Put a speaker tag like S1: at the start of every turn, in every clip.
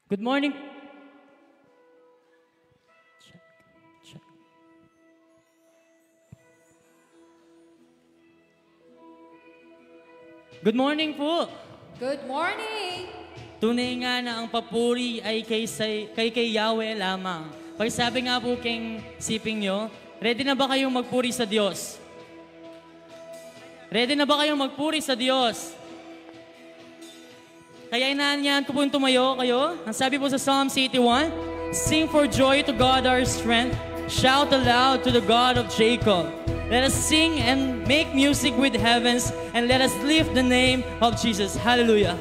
S1: Good morning. Check, check. Good morning po.
S2: Good morning!
S1: Tunay nga na ang papuri ay kay Yahweh lamang. Pagsabi nga po kay siping nyo, ready na ba kayong magpuri sa Diyos? Ready na ba kayong magpuri sa Diyos? Kaya inaanyahan ko po yung tumayo kayo. Ang sabi po sa Psalms 81, sing for joy to God our strength. Shout aloud to the God of Jacob. Let us sing and make music with heavens, and let us lift the name of Jesus. Hallelujah.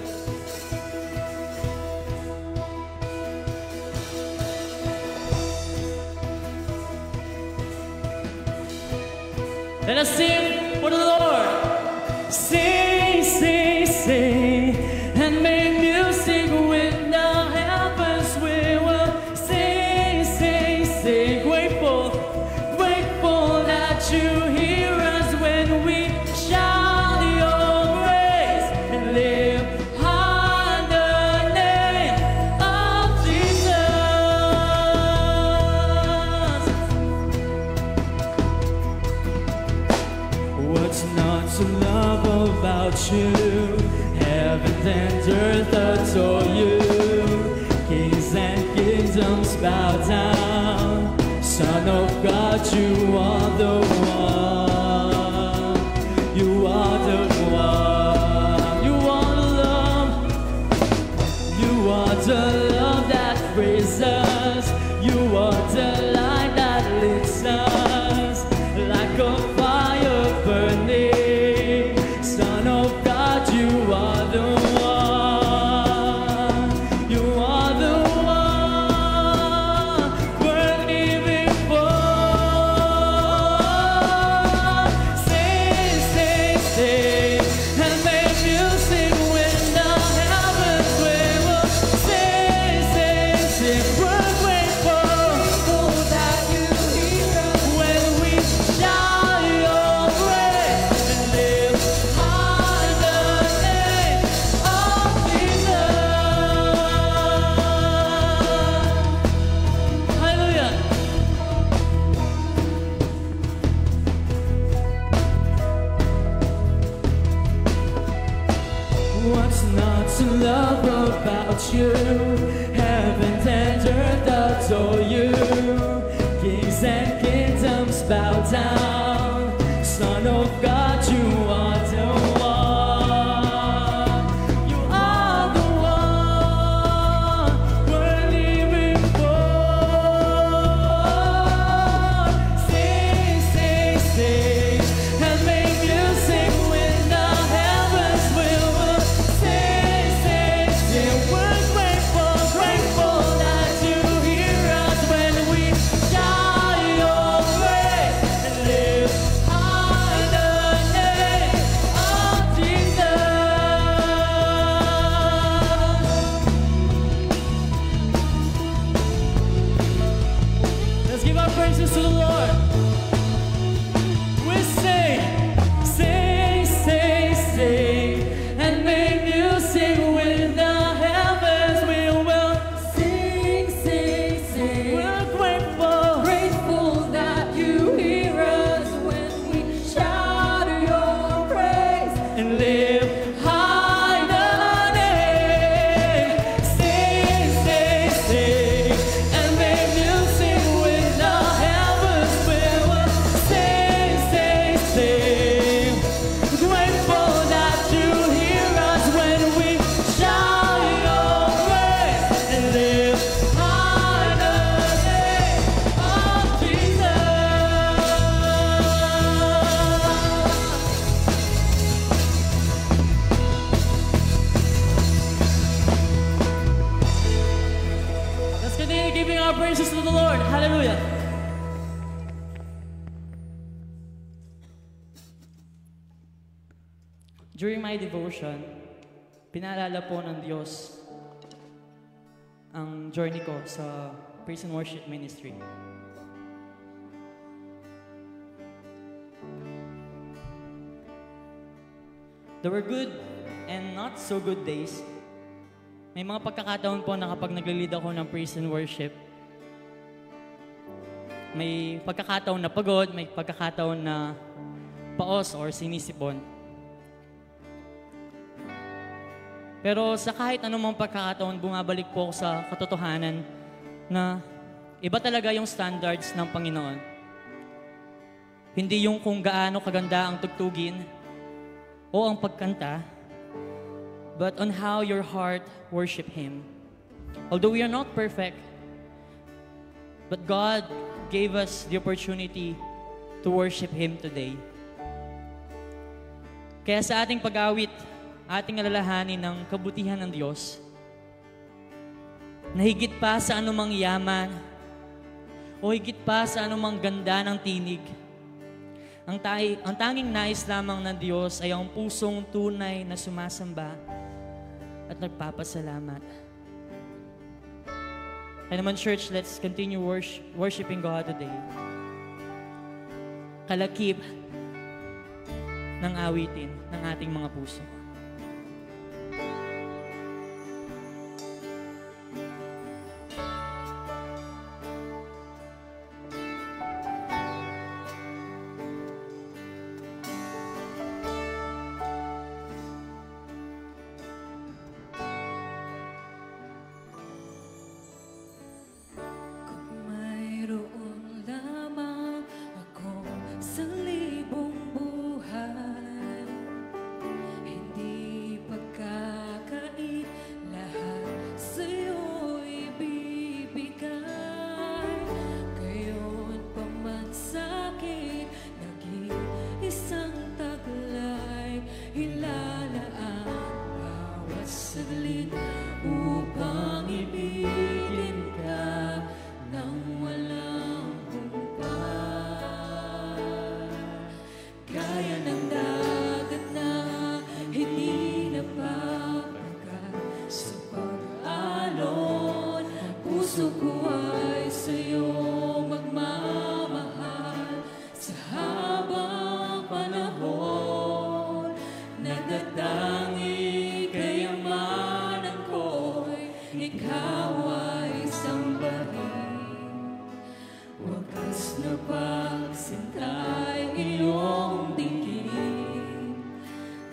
S1: Let us sing for the Lord. Sing, sing, sing, and make music with the heavens. We will sing, sing, sing. Grateful, grateful that you hear us when we shout your praise and live high the name of Jesus. What's not to love about you? Heaven and earth adore you. Kings and kingdoms bow down. Son of God, you are the one. You are the one. You are the love. You are the love that frees us. You are the light that leads us like a fire burning. Son of God, you are the one. You are the one we're living for. Sing, sing, sing, and make music with the heavens. We will sing, sing, sing. We're grateful that you hear us when we shout your praise and live high the name of Jesus. Hallelujah. What's not to love about you? Heaven and earth adore you. Kings and kingdoms bow down. Son of God, you are the one. You are the one we're living for. Sing, sing, sing, and make music with the heavens. We will sing, sing, sing. We're grateful, grateful that you hear us when we shout your praise and live high the name of Jesus. Let's give our praises to the Lord. We sing, sing, sing, sing, and make music with the heavens. We will sing, sing, sing. We're grateful, grateful that you hear us when we shout your praise and live high the name. Sing, sing, sing, and make music with the heavens. We will sing, sing, sing. Grateful that you hear us when we shout your praise and live high the name of Jesus. Let's continue giving our praises to the Lord. Hallelujah. During my devotion, pinaalala po ng Diyos ang journey ko sa Praise and Worship Ministry. There were good and not so good days, May mga pagkakataon po na kapag nag-lead ako ng praise and worship, may pagkakataon na pagod, may pagkakataon na paos or sinisipon. Pero sa kahit anumang pagkakataon, bumabalik po ako sa katotohanan na iba talaga yung standards ng Panginoon. Hindi yung kung gaano kaganda ang tugtugin o ang pagkanta, but on how your heart worship Him. Although we are not perfect, but God gave us the opportunity to worship Him today. Kaya sa ating pag-awit, ating alalahanin ng kabutihan ng Diyos, na higit pa sa anumang yaman, o higit pa sa anumang ganda ng tinig, ang tanging nais lamang ng Diyos ay ang pusong tunay na sumasamba at nagpapasalamat. Kaya naman, church, let's continue worshiping God today. Kalakip ng awitin ng ating mga puso.
S3: Upang ibigin ka ng walang humpay, kaya ng dagat na hindi napapagat sa pag-alon. Puso ko ay sa'yo magmamahal sa habang panahon. Nagdadangi kayamanan ko'y ikaw ay sambahin. Wagas na pagsintay iyong tingin,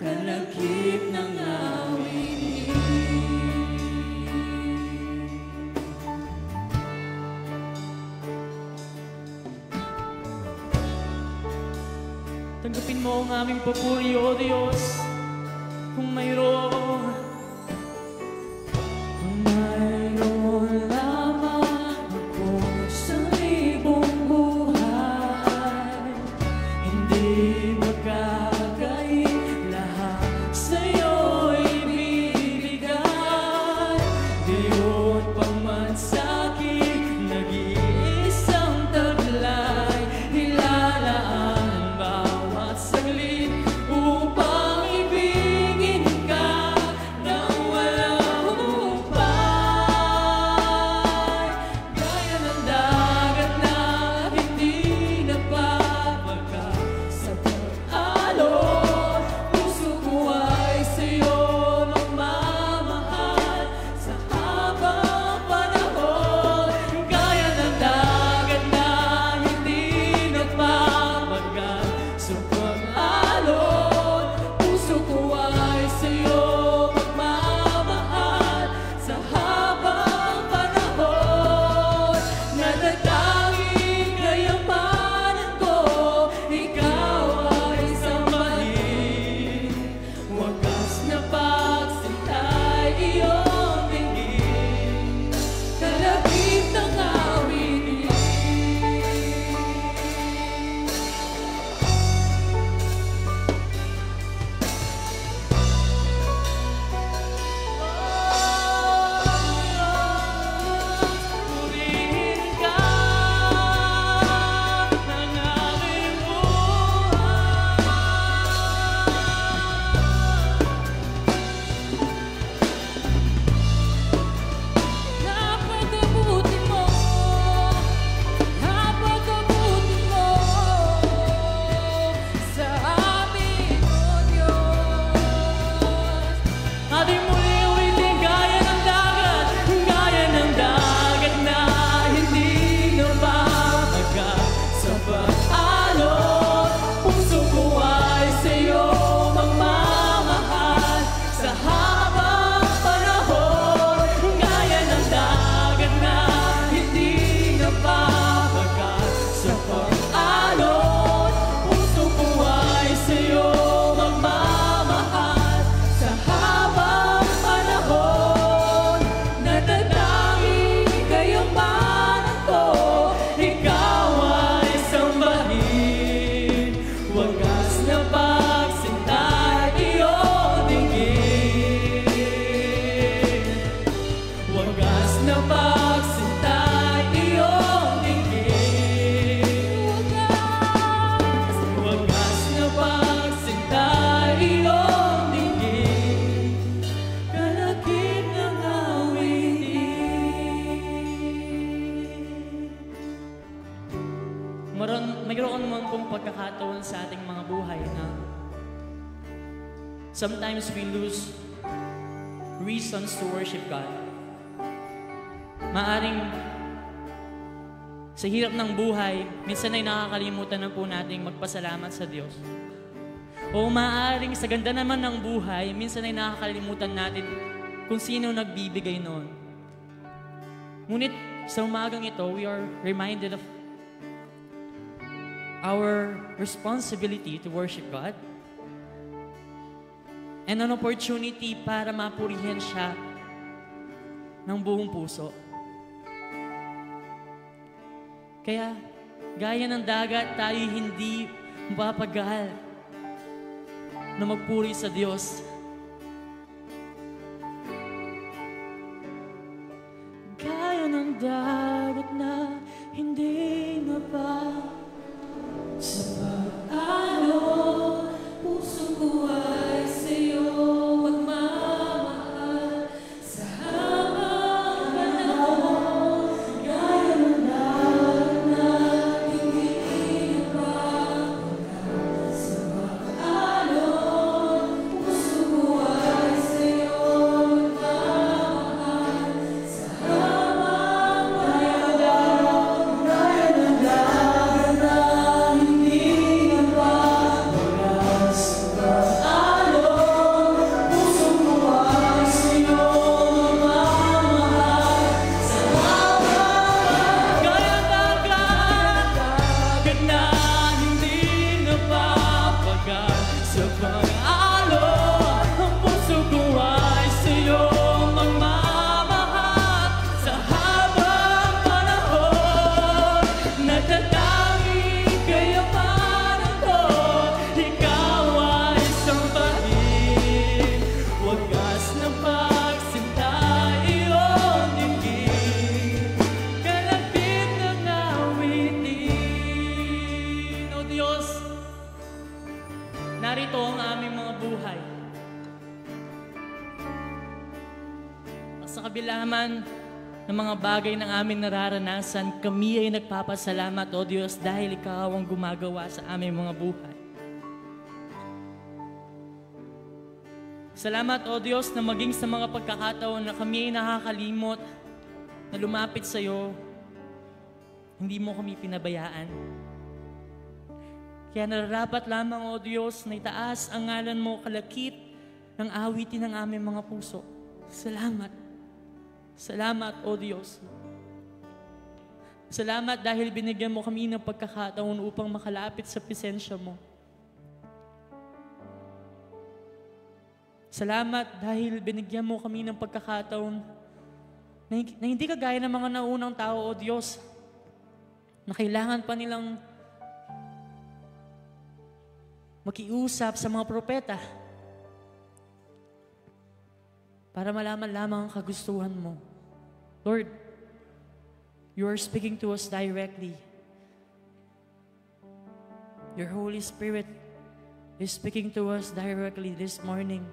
S3: kalakip ng awitin.
S1: Tanggapin mo ang aming papuri, O Diyos, kung mayroon
S3: Lamang ako sa libong buhay,
S1: hindi magkakait, lahat
S3: sa'yo'y bibigay.
S1: diyon pamansakit,
S3: Nag-iisang taglay, nilalaan bawat saglit upang ibigin ka
S1: mayroon man pong pagkakataon sa ating mga buhay na sometimes we lose reasons to worship God. Maaring sa hirap ng buhay, minsan ay nakakalimutan na po nating magpasalamat sa Diyos. O maaring sa ganda naman ng buhay, minsan ay nakakalimutan natin kung sino nagbibigay noon. Ngunit sa umagang ito, we are reminded of our responsibility to worship God and an opportunity para mapurihin siya ng buong puso. Kaya, gaya ng dagat, tayo hindi mapapagal na magpuri sa Diyos. Gaya ng dagat na hindi mapa sa pag-alon, puso ko ay sa'yo magmamahal sa habang panahon. Gaya ng dagat na hindi mapapagal sa pag-alon, puso ko ay sa'yo magmamahal sa habang panahon. Gaya ng dagat na hindi mapapagal sa pag-alon, puso ko ay sa'yo magmamahal sa habang. Gaya ng dagat na hindi napapagal sa pag-alon, ang puso ko ay sa'yo magmamahal sa habang panahon. Natatanging kayamanan ko, ikaw ay sambahin. Wagas na pagsinta, iyong dinggin, kalapit ng awitin. O Diyos, narito ang aming mga buhay. Sa kabila man ng mga bagay ng aming nararanasan, kami ay nagpapasalamat, O Diyos, dahil Ikaw ang gumagawa sa aming mga buhay. Salamat, O Diyos, na maging sa mga pagkakataon na kami ay nakakalimot na lumapit sa iyo, hindi mo kami pinabayaan. Kaya nararapat lamang, O Diyos, na itaas ang ngalan mo kalakip ng awitin ng aming mga puso. Salamat. Salamat, O Diyos. Salamat dahil binigyan mo kami ng pagkakataon upang makalapit sa presensya mo. Salamat dahil binigyan mo kami ng pagkakataon na hindi kagaya ng mga naunang tao, O Diyos, na kailangan pa nilang makiusap sa mga propeta para malaman lamang ang kagustuhan mo. Lord, you are speaking to us directly. Your Holy Spirit is speaking to us directly this morning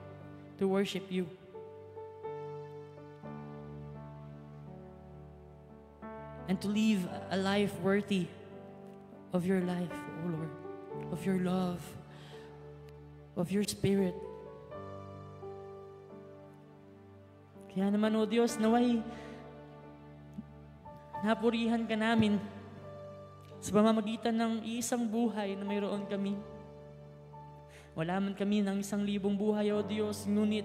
S1: to worship you. And to live a life worthy of your life, O Lord, of your love, of your Spirit. Kaya naman, O Diyos, naway napurihan ka namin sa pamamagitan ng isang buhay na mayroon kami. Wala man kami ng 1,000 buhay, O Diyos, ngunit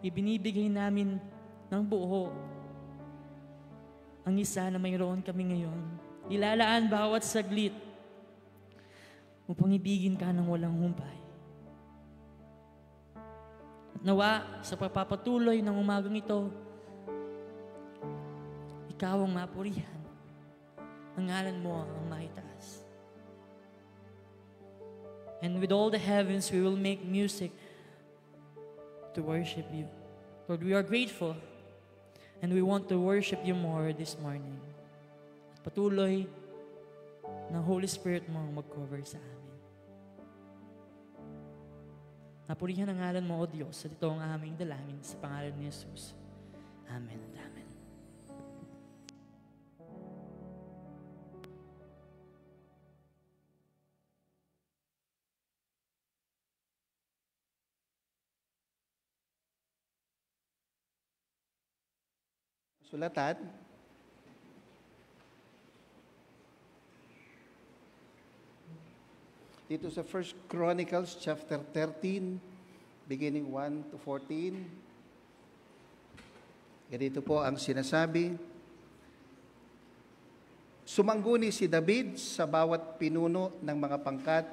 S1: ibinibigay namin ng buo ang isa na mayroon kami ngayon. Ilalaan bawat saglit upang ibigin ka ng walang humpay. At nawa sa pagpapatuloy ng umagang ito, ikaw ang mapurihan, ang ngalan mo ang maitaas. And with all the heavens, we will make music to worship you. Lord, we are grateful and we want to worship you more this morning. At patuloy ng Holy Spirit mo ang mag-cover sa amin. Napurihan ang ngalan mo, O Diyos, at ito ang aming dalangin sa pangalan ni Jesus. Amen and amen.
S4: sulatan. Dito sa 1 Chronicles chapter 13, beginning 1 to 14. Ganito po ang sinasabi. Sumangguni si David sa bawat pinuno ng mga pangkat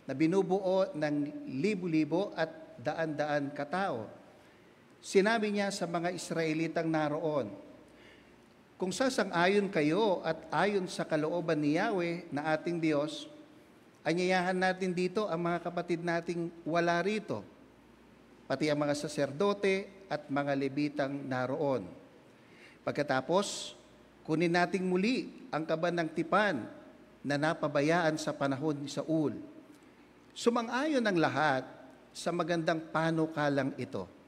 S4: na binubuo ng libo-libo at daan-daan katao. Sinabi niya sa mga Israelitang naroon, kung sasang-ayon kayo at ayon sa kalooban ni Yahweh na ating Diyos, anyayahan natin dito ang mga kapatid nating wala rito, pati ang mga saserdote at mga Levitang naroon. Pagkatapos, kunin nating muli ang kaban ng tipan na napabayaan sa panahon ni Saul. Sumang-ayon ang lahat sa magandang panukalang ito.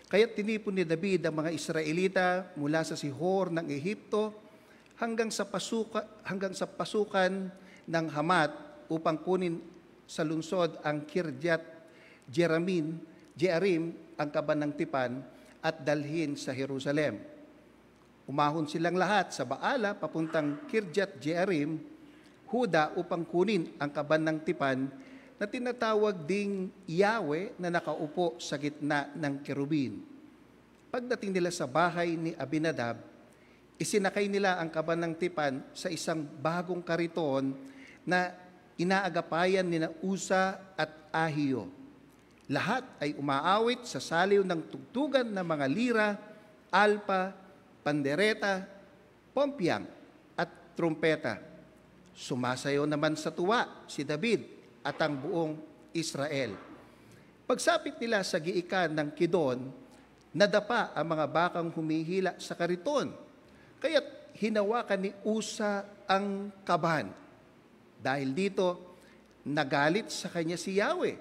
S4: Kaya't tinipon ni David ang mga Israelita mula sa Sihor ng Ehipto hanggang sa pasukan ng Hamat upang kunin sa lungsod ang Kirjat Jearim, ang kaban ng tipan, at dalhin sa Jerusalem. Umahon silang lahat sa Baala papuntang Kirjat Jearim, Huda, upang kunin ang kaban ng tipan na tinatawag ding Yahweh na nakaupo sa gitna ng kerubin. Pagdating nila sa bahay ni Abinadab, isinakay nila ang kaban ng tipan sa isang bagong kariton na inaagapayan ni Usa at Ahio. Lahat ay umaawit sa saliw ng tugtugan ng mga lira, alpa, pandereta, pompiang at trumpeta. Sumasayaw naman sa tuwa si David at ang buong Israel. Pagsapit nila sa giikan ng Kidon, nadapa ang mga bakang humihila sa kariton. Kaya't hinawakan ni Usa ang kaban. Dahil dito, nagalit sa kanya si Yahweh,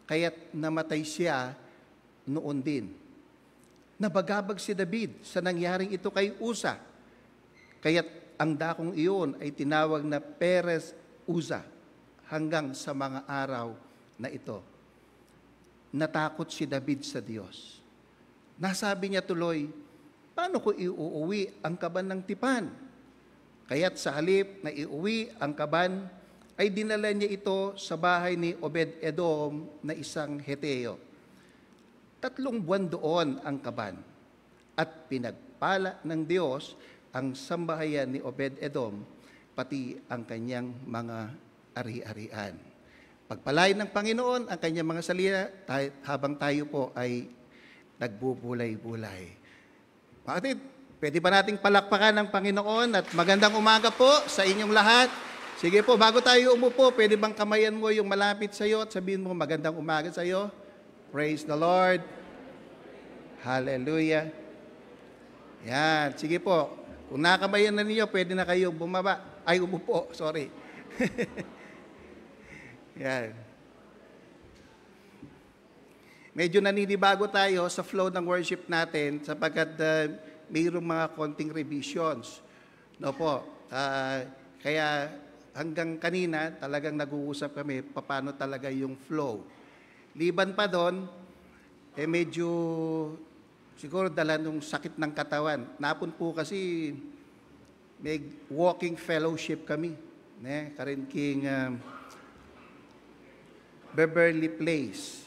S4: kaya't namatay siya noon din. Nabagabag si David sa nangyaring ito kay Usa, kaya't ang dakong iyon ay tinawag na Perez Uza hanggang sa mga araw na ito. Natakot si David sa Diyos. Nasabi niya tuloy, paano ko iuuwi ang kaban ng tipan? Kaya't sa halip na iuwi ang kaban, ay dinala niya ito sa bahay ni Obed-Edom na isang Heteo. 3 buwan doon ang kaban, at pinagpala ng Diyos ang sambahayan ni Obed-Edom, pati ang kanyang mga ari-arian. Pagpalain ng Panginoon ang kanyang mga salita habang tayo po ay nagbubulay-bulay. Kapatid, pwede ba nating palakpakan ng Panginoon at magandang umaga po sa inyong lahat. Sige po, bago tayo umupo, pwede bang kamayan mo yung malapit sa iyo at sabihin mo magandang umaga sa iyo? Praise the Lord. Hallelujah. Yan, sige po. Kung nakamayan na ninyo, pwede na kayong bumaba. Ay, umupo, sorry. Yan. Medyo naninibago tayo sa flow ng worship natin sapagkat mayroong mga konting revisions. No po. Kaya hanggang kanina talagang nag-uusap kami paano talaga yung flow. Liban pa doon, medyo siguro dala nung sakit ng katawan. Napon po kasi may walking fellowship kami. Karin King Beverly Place.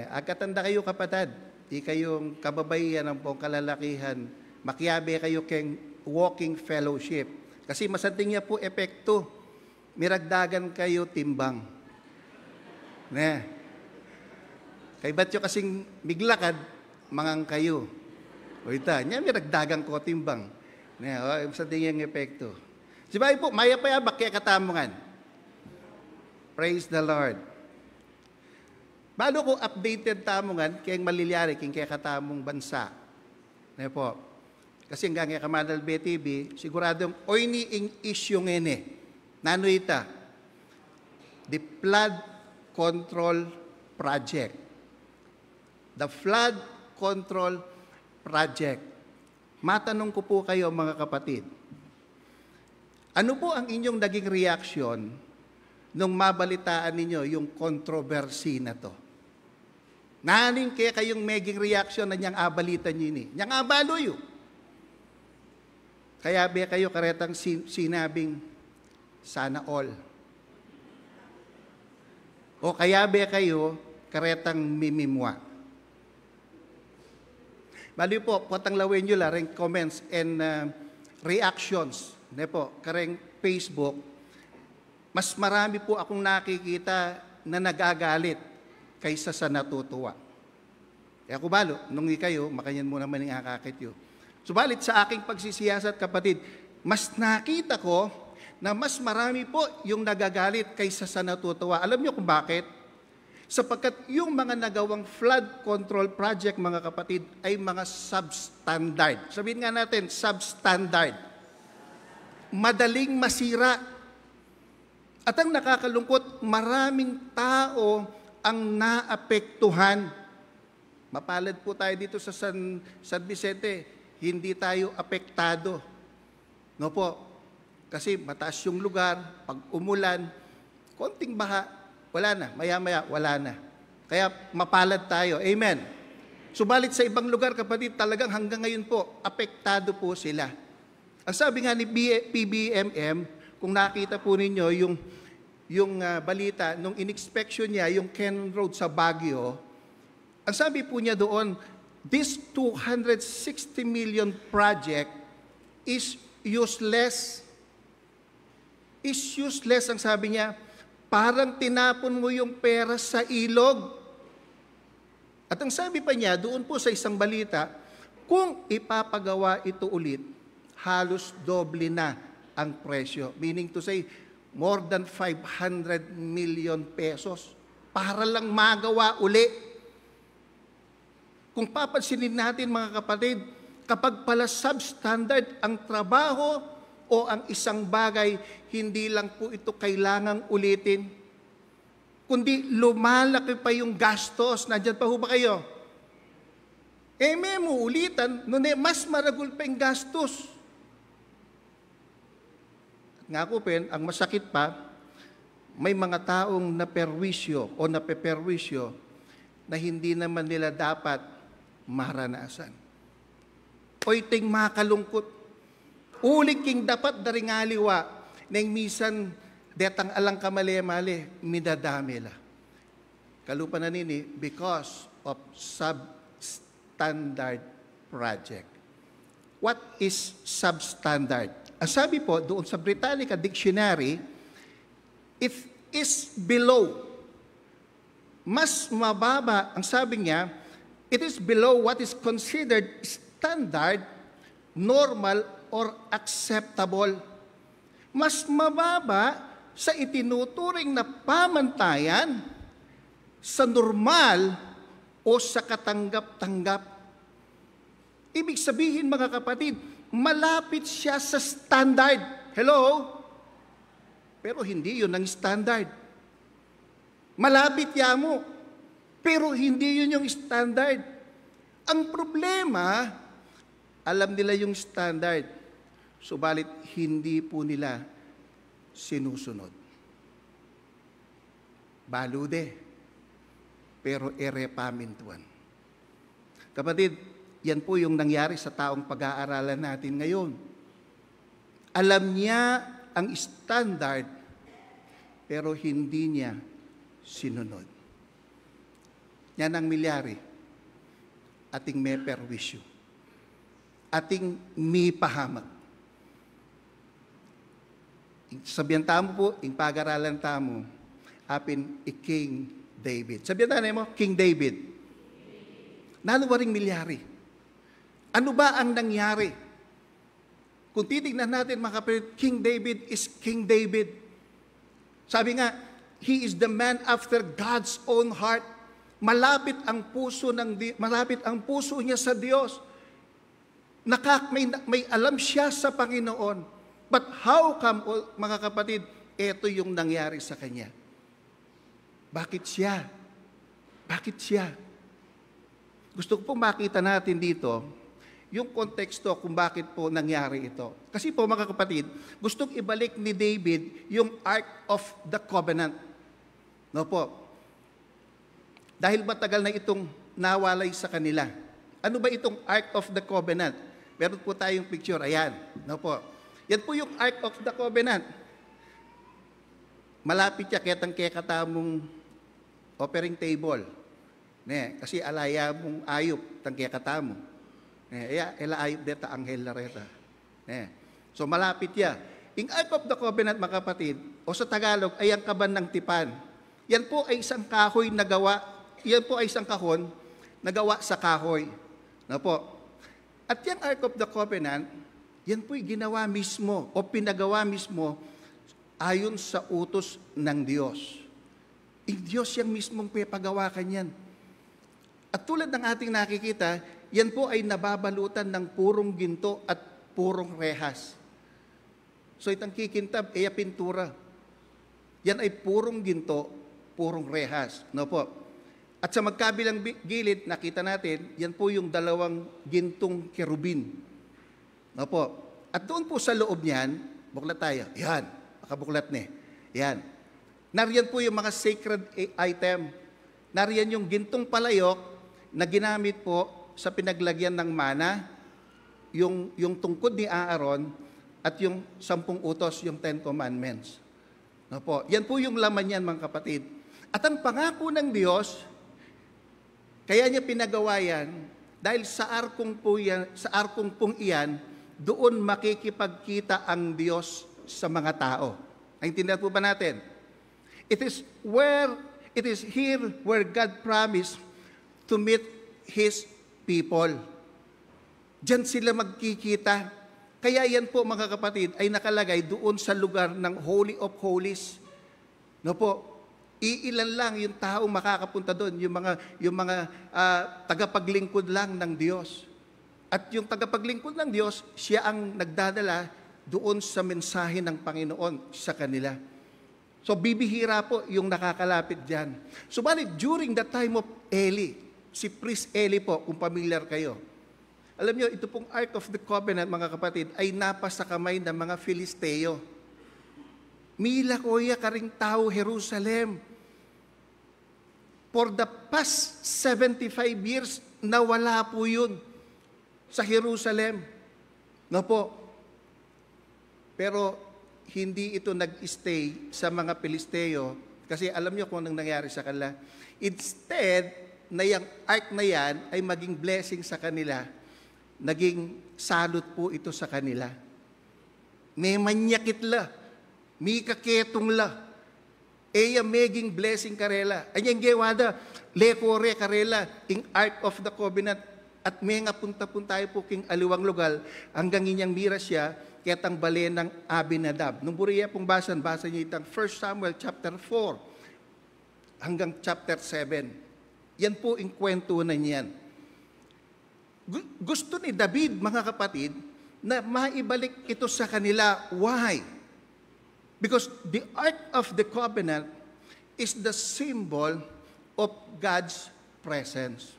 S4: Agkatanda kayo kapatid, di kayong kababayan ng pong kalalakihan, makiyabe kayo keng walking fellowship. Kasi masanting niya po epekto, miragdagan kayo timbang. Kay batyo kasing miglakad, mangang kayo. O ita, niya miragdagan ko timbang. Masanting niyang epekto. Sibay po, maya pa yabak kaya katamungan. Praise the Lord. Balo ko updated tamungan, kaya maliliari, kaya katamong bansa. Po. Kasi hanggang kaya kamanal BTV, siguradong oyni ing issue ngene. Nano ita? The Flood Control Project. The Flood Control Project. Matanong ko po kayo mga kapatid, ano po ang inyong naging reaction nung mabalitaan ninyo yung controversy na to? Naning kaya kayong maging reaction na niyang abalitan nyo ini? Niyang abalo yun. Kaya ba kayo karetang sinabing, sana all? O kaya ba kayo karetang mimimwa? Bali po, potang lawin nyo lang, comments and reactions. Ne po, kareng Facebook, mas marami po akong nakikita na nagagalit kaysa sa natutuwa. Kaya kubalo, nung kayo, makanyan mo naman yung akakit yun. Subalit sa aking pagsisiyasat, kapatid, mas nakita ko na mas marami po yung nagagalit kaysa sa natutuwa. Alam niyo kung bakit? Sapagkat yung mga nagawang flood control project, mga kapatid, ay mga substandard. Sabihin nga natin, substandard. Madaling masira. At ang nakakalungkot, maraming tao ang naapektuhan. Mapalad po tayo dito sa San Vicente, hindi tayo apektado. No po, kasi mataas yung lugar, pag umulan, konting baha, wala na, maya-maya, wala na. Kaya mapalad tayo. Amen. Subalit sa ibang lugar, kapatid, talagang hanggang ngayon po, apektado po sila. Ang sabi nga ni PBMM, kung nakita po ninyo yung balita, nung in-inspection niya, yung Ken Road sa Baguio, ang sabi po niya doon, this 260 million project is useless. Is useless, ang sabi niya, parang tinapon mo yung pera sa ilog. At ang sabi pa niya, doon po sa isang balita, kung ipapagawa ito ulit, halos doble na ang presyo. Meaning to say, more than 500 million pesos para lang magawa uli. Kung papansinin natin, mga kapatid, kapag pala substandard ang trabaho o ang isang bagay, hindi lang po ito kailangang ulitin, kundi lumalaki pa yung gastos. Nandyan pa ho ba kayo? May mo ulitan, mas maragul pa yung gastos. Nga po, ang masakit pa, may mga taong naperwisyo o napeperwisyo na hindi naman nila dapat maranasan. O iting makalungkot. Uling king dapat daringaliwa nang misan detang alang kamali-mali midadamela. Kalupa na nini because of substandard project. What is substandard? Ang sabi po doon sa Britannica Dictionary, it is below. Mas mababa, ang sabi niya, it is below what is considered standard, normal, or acceptable. Mas mababa sa itinuturing na pamantayan, sa normal o sa katanggap-tanggap. Ibig sabihin, mga kapatid, malapit siya sa standard. Hello? Pero hindi yun ang standard. Malapit yamo, pero hindi yun yung standard. Ang problema, alam nila yung standard, subalit hindi po nila sinusunod. Balude, pero erepamintuan. Kapatid, yan po yung nangyari sa taong pag-aaralan natin ngayon. Alam niya ang standard, pero hindi niya sinunod. Yan ang milyari, ating may perwisyo, ating may pahamak. Sabihan tamo po, yung pag-aralan tamo, apin King David. Sabihan tayo mo, King David. Naluwaring milyari. Ano ba ang nangyari? Kung titignan natin, mga kapatid, King David is King David. Sabi nga, he is the man after God's own heart. Malapit ang puso niya sa Diyos. May alam siya sa Panginoon. But how come, mga kapatid, ito yung nangyari sa kanya? Bakit siya? Bakit siya? Gusto ko pong makita natin dito yung konteksto kung bakit po nangyari ito. Kasi po, mga kapatid, gustong ibalik ni David yung Ark of the Covenant. No po? Dahil matagal na itong nawalay sa kanila. Ano ba itong Ark of the Covenant? Meron po tayong picture. Ayan. No po. Yan po yung Ark of the Covenant. Malapit siya ketang kekatamong offering table. Kasi alaya mong ayop tang kekatamo. Ela ayop deta anghel na reta. So malapit siya. Yung Ark of the Covenant, mga kapatid, o sa Tagalog, ay ang kaban ng tipan. Yan po ay isang kahoy na gawa. Yan po ay isang kahon na gawa sa kahoy. Na po. At yung Ark of the Covenant, yan po'y ginawa mismo o pinagawa mismo ayon sa utos ng Diyos. Yung Diyos yung mismong pagawa kanyan. At tulad ng ating nakikita, yan po ay nababalutan ng purong ginto at purong rehas. So itang kikintab, pintura. Yan ay purong ginto, purong rehas. No po. At sa magkabilang gilid, nakita natin, yan po yung dalawang gintong kerubin. No po. At doon po sa loob niyan, buklat tayo. Yan, makabuklat ni. Yan. Nariyan po yung mga sacred item. Nariyan yung gintong palayok na ginamit po sa pinaglagyan ng mana, yung tungkod ni Aaron, at yung 10 utos, yung 10 commandments. No po. Yan po yung laman yan, mga kapatid. At ang pangako ng Diyos, kaya niya pinagawa yan, dahil sa arkong pong iyan, doon makikipagkita ang Diyos sa mga tao. Naintindihan po ba natin? It is here where God promised to meet His people. Diyan sila magkikita. Kaya yan po, mga kapatid, ay nakalagay doon sa lugar ng Holy of Holies. No po, iilan lang yung taong makakapunta doon, yung mga tagapaglingkod lang ng Diyos. At yung tagapaglingkod ng Diyos, siya ang nagdadala doon sa mensahe ng Panginoon sa kanila. So bibihira po yung nakakalapit diyan. Subalit during the time of Eli, si Priest Eli po, kung familiar kayo, alam nyo, ito pong Ark of the Covenant, mga kapatid, ay napasa kamay ng mga Filisteo. Mila koya karing tao Jerusalem. For the past 75 years, nawala po yun sa Jerusalem. No po. Pero hindi ito nag-stay sa mga Filisteo kasi alam nyo kung anong nangyari sa kanila. Instead, na yung ark na yan ay maging blessing sa kanila, naging salot po ito sa kanila. May manyakit la, may kaketong la, eya meging blessing karela. Anyang gewada, lekore karela, ing Ark of the Covenant, at may nga punta-puntayo po king aliwang lugal, hanggang inyang mira siya, ketang balen ng Abinadab. Nung buriya pong basa niyo itang 1 Samuel chapter 4, hanggang chapter 7. Yan po yung kwento na niyan. Gusto ni David, mga kapatid, na maibalik ito sa kanila. Why? Because the Ark of the Covenant is the symbol of God's presence.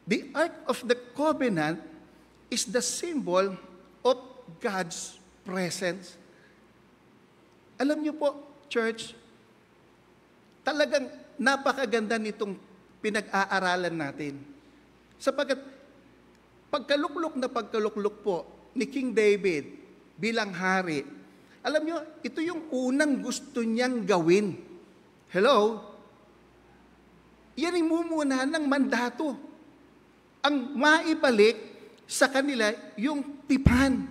S4: The Ark of the Covenant is the symbol of God's presence. Alam niyo po, church, talagang napakaganda nitong pinag-aaralan natin. Sapagkat pagkaluklok po ni King David bilang hari, alam nyo, ito yung unang gusto niyang gawin. Hello? Yan ay mumuna ng mandato. Ang maibalik sa kanila yung tipan.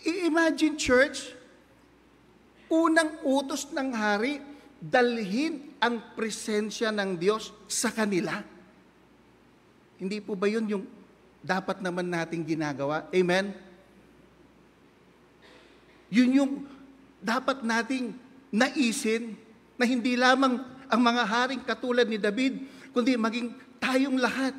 S4: I-imagine, church, unang utos ng hari, dalhin ang presensya ng Diyos sa kanila. Hindi po ba yun yung dapat naman nating ginagawa? Amen? Yun yung dapat nating naisin na hindi lamang ang mga haring katulad ni David, kundi maging tayong lahat.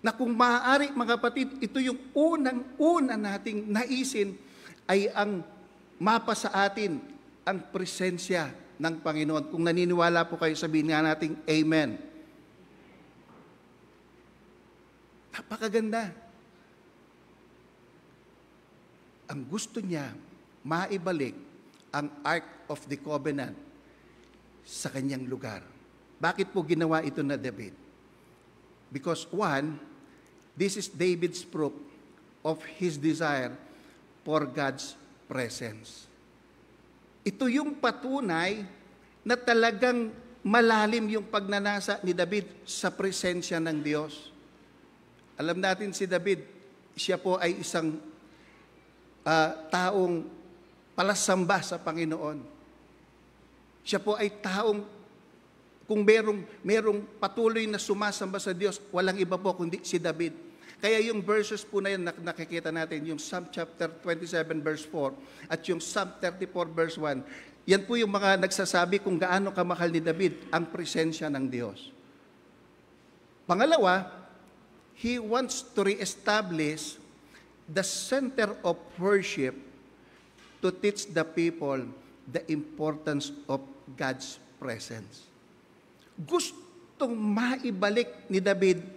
S4: Na kung maaari, mga kapatid, ito yung unang-una nating naisin ay ang mapa sa atin ang presensya ng Panginoon. Kung naniniwala po kayo, sabihin nga natin, Amen. Napakaganda. Ang gusto niya, maibalik ang Ark of the Covenant sa kanyang lugar. Bakit po ginawa ito na David? Because one, this is David's proof of his desire for God's presence. Ito yung patunay na talagang malalim yung pagnanasa ni David sa presensya ng Diyos. Alam natin si David, siya po ay isang taong palasamba sa Panginoon. Siya po ay taong, kung merong patuloy na sumasamba sa Diyos, walang iba po kundi si David. Kaya yung verses po na yun nakikita natin, yung Psalm chapter 27 verse 4 at yung Psalm 34 verse 1, yan po yung mga nagsasabi kung gaano kamahal ni David ang presensya ng Diyos. Pangalawa, he wants to reestablish the center of worship to teach the people the importance of God's presence. Gustong maibalik ni David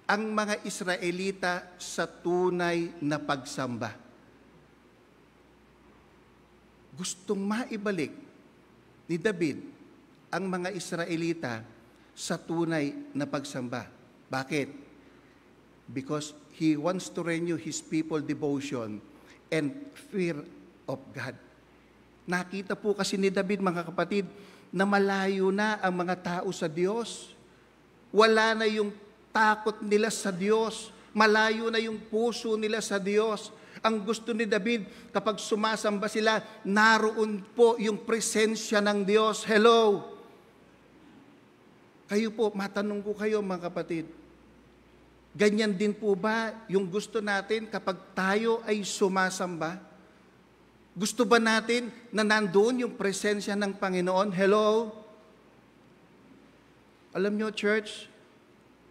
S4: ang mga Israelita sa tunay na pagsamba. Gustong maibalik ni David ang mga Israelita sa tunay na pagsamba. Bakit? Because he wants to renew his people devotion and fear of God. Nakita po kasi ni David, mga kapatid, na malayo na ang mga tao sa Diyos. Wala na yung takot nila sa Diyos. Malayo na yung puso nila sa Diyos. Ang gusto ni David, kapag sumasamba sila, naroon po yung presensya ng Diyos. Hello! Kayo po, matanong ko kayo, mga kapatid, ganyan din po ba yung gusto natin kapag tayo ay sumasamba? Gusto ba natin na nandoon yung presensya ng Panginoon? Hello? Alam nyo, church,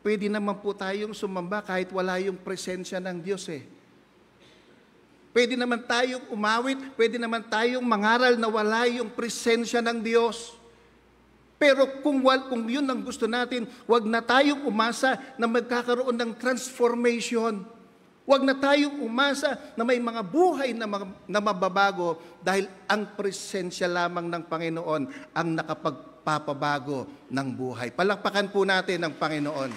S4: pwede naman po tayong sumamba kahit wala yung presensya ng Diyos eh. Pwede naman tayong umawit, pwede naman tayong mangaral na wala yung presensya ng Diyos. Pero kung yun ang gusto natin, wag na tayong umasa na magkakaroon ng transformation. Wag na tayong umasa na may mga buhay na mababago dahil ang presensya lamang ng Panginoon ang nakapagpapabago ng buhay. Palakpakan po natin ang Panginoon.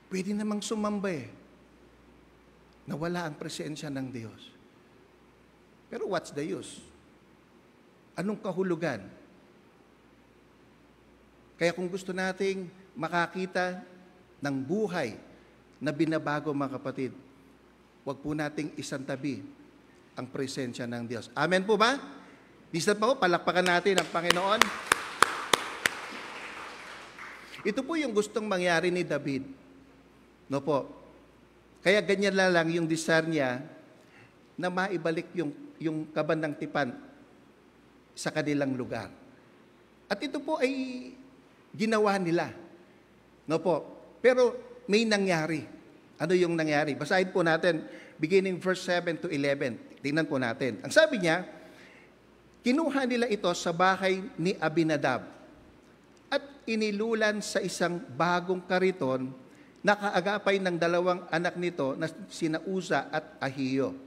S4: Pwede namang sumamba na wala ang presensya ng Diyos. Pero what's the use? Anong kahulugan? Kaya kung gusto nating makakita ng buhay na binabago, mga kapatid, wag po nating isantabi ang presensya ng Diyos. Amen po ba? Listen po, palakpakan natin ang Panginoon. Ito po yung gustong mangyari ni David. No po. Kaya ganyan lang yung desire niya na maibalik yung kabandang tipan sa kanilang lugar. At ito po ay ginawa nila. No po. Pero may nangyari. Ano yung nangyari? Basahin po natin beginning verse 7 to 11. Tingnan po natin. Ang sabi niya, kinuha nila ito sa bahay ni Abinadab at inilulan sa isang bagong kariton na kaagapay ng dalawang anak nito na sina Uza at Ahiyo.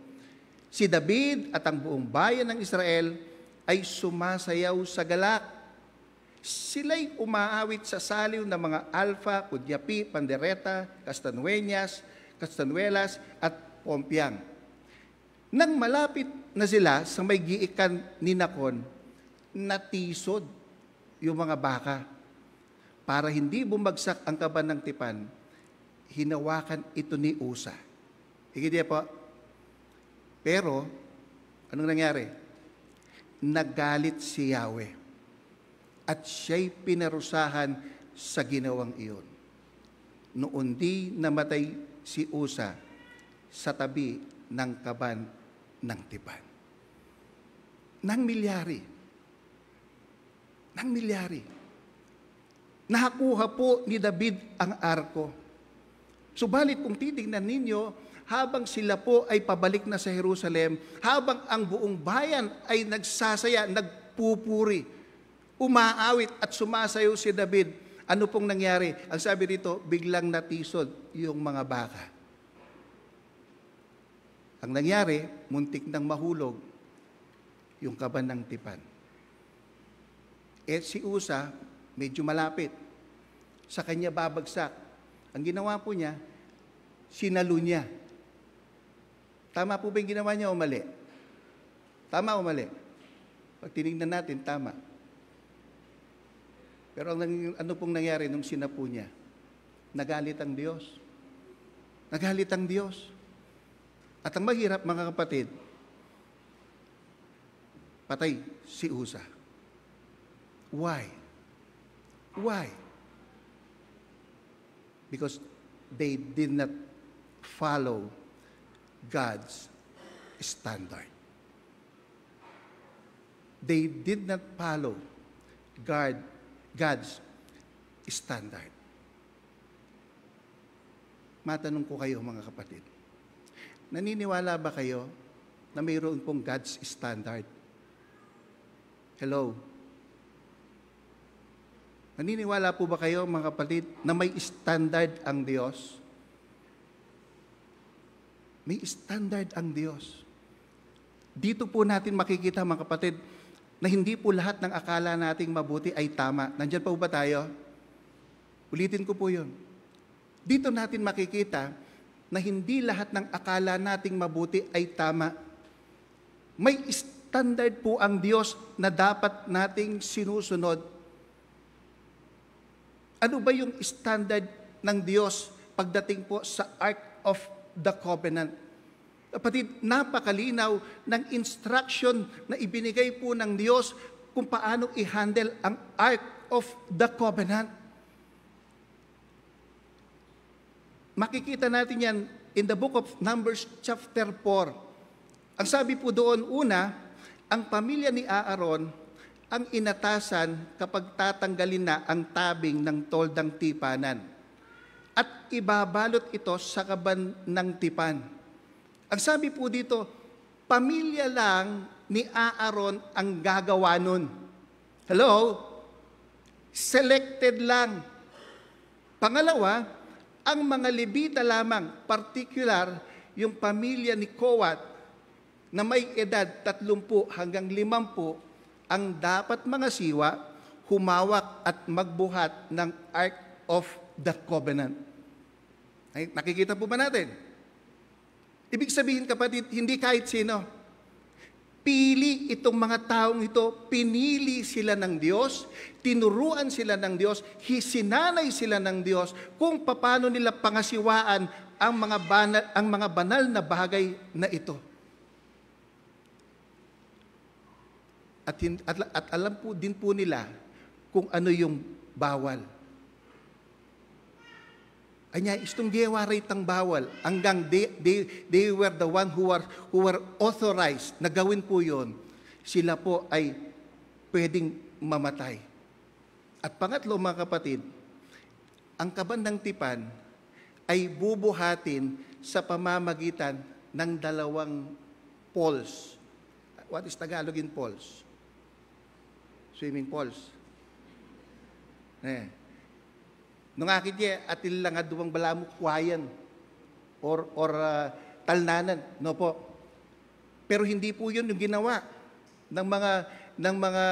S4: Si David at ang buong bayan ng Israel ay sumasayaw sa galak. Sila'y umaawit sa saliw ng mga alfa, kudyapi, pandereta, kastanuelas at pompiang. Nang malapit na sila sa may giikan ni Nakon, natisod yung mga baka. Para hindi bumagsak ang kaban ng tipan, hinawakan ito ni Uza. Higit po. Pero, anong nangyari? Nagalit si Yahweh. At siya'y pinarusahan sa ginawang iyon. Noon di namatay si Uza sa tabi ng kaban ng tipan. Nang milyari. Nakakuha po ni David ang arko. Subalit kung titignan ninyo, habang sila po ay pabalik na sa Jerusalem, habang ang buong bayan ay nagsasaya, nagpupuri, umaawit at sumasayaw si David, ano pong nangyari? Ang sabi dito, biglang natisod yung mga baka. Ang nangyari, muntik nang mahulog yung kaban ng tipan. Si Uza, medyo malapit. Sa kanya babagsak. Ang ginawa po niya, sinalo niya. Tama po ba yung ginawa niya o mali? Tama o mali? Pag tinignan natin, tama. Pero ano pong nangyari nung sinapo niya? Nagalit ang Diyos. Nagalit ang Diyos. At ang mahirap, mga kapatid, patay si Uza. Why? Why? Because they did not follow God's standard. They did not follow God's standard. Matanong ko kayo, mga kapatid, naniniwala ba kayo na mayroon pong God's standard? Hello? Naniniwala po ba kayo, mga kapatid, na may standard ang Diyos? May standard ang Diyos. Dito po natin makikita, mga kapatid, na hindi po lahat ng akala nating mabuti ay tama. Nandiyan pa ba tayo? Ulitin ko po yun. Dito natin makikita na hindi lahat ng akala nating mabuti ay tama. May standard po ang Diyos na dapat nating sinusunod. Ano ba yung standard ng Diyos pagdating po sa Ark of the Covenant? Kapatid, napakalinaw ng instruction na ibinigay po ng Diyos kung paano i-handle ang Ark of the Covenant. Makikita natin yan in the book of Numbers chapter 4. Ang sabi po doon, una, ang pamilya ni Aaron ang inatasan kapag tatanggalin na ang tabing ng toldang tipanan at ibabalot ito sa kaban ng tipan. Ang sabi po dito, pamilya lang ni Aaron ang gagawa nun. Hello? Selected lang. Pangalawa, ang mga Levita lamang, particular yung pamilya ni Kohat na may edad 30 hanggang 50, ang dapat mga siwa, humawak at magbuhat ng Ark of the Covenant. Ay, nakikita po ba natin? Ibig sabihin, kapatid, hindi kahit sino. Pili itong mga taong ito, pinili sila ng Diyos, tinuruan sila ng Diyos, hisinanay sila ng Diyos kung paano nila pangasiwaan ang mga banal na bagay na ito. At alam po din po nila kung ano yung bawal. Anya, istong giwaray tang bawal. Hanggang they were the one who were authorized na gawin po yun. Sila po ay pwedeng mamatay. At pangatlo, mga kapatid, ang kaban ng tipan ay bubuhatin sa pamamagitan ng dalawang poles. What is Tagalog in poles? Swimming poles. Nung akit niya, atil lang aduwang balamok kwayan or talnanan. No po. Pero hindi po yun yung ginawa ng mga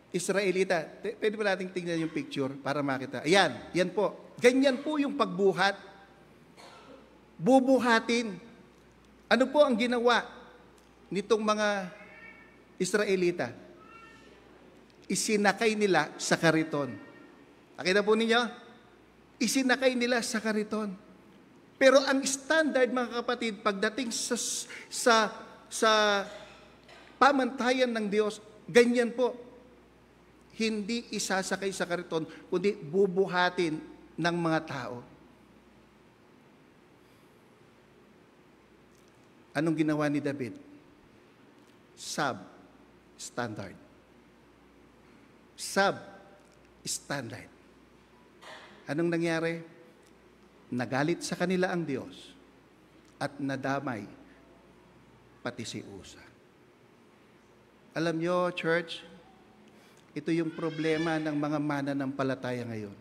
S4: Israelita. Pwede ba natin tingnan yung picture para makita? Ayan, yan po. Ganyan po yung pagbuhat. Bubuhatin. Ano po ang ginawa nitong mga Israelita? Isinakay nila sa kariton. Nakita po ninyo? Isinakay nila sa kariton. Pero ang standard, mga kapatid, pagdating sa pamantayan ng Diyos, ganyan po. Hindi isasakay sa kariton, kundi bubuhatin ng mga tao. Anong ginawa ni David? Sub-standard. Sub-standard. Anong nangyari? Nagalit sa kanila ang Diyos at nadamay pati si Uza. Alam nyo, church, ito yung problema ng mga mananampalataya ngayon.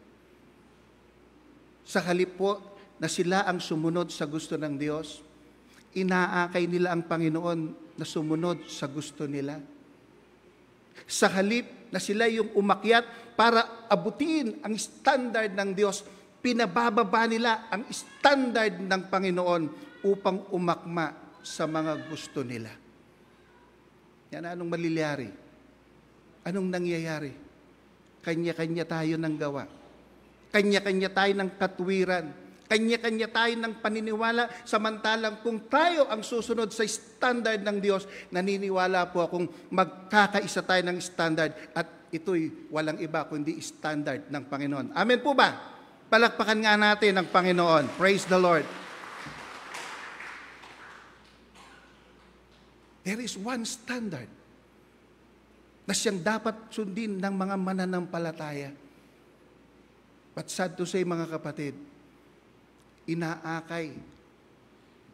S4: Sa halip po na sila ang sumunod sa gusto ng Diyos, inaakay nila ang Panginoon na sumunod sa gusto nila. Sa halip na sila yung umakyat para abutin ang standard ng Diyos, pinabababa nila ang standard ng Panginoon upang umakma sa mga gusto nila. Yan, anong maliliyari? Anong nangyayari? Kanya-kanya tayo ng gawa. Kanya-kanya tayo ng katwiran. Kanya-kanya tayo ng paniniwala, samantalang kung tayo ang susunod sa standard ng Diyos, naniniwala po akong magkakaisa tayo ng standard at ito'y walang iba kundi standard ng Panginoon. Amen po ba? Palakpakan nga natin ang Panginoon. Praise the Lord. There is one standard na siyang dapat sundin ng mga mananampalataya. But sad to say, mga kapatid, inaakay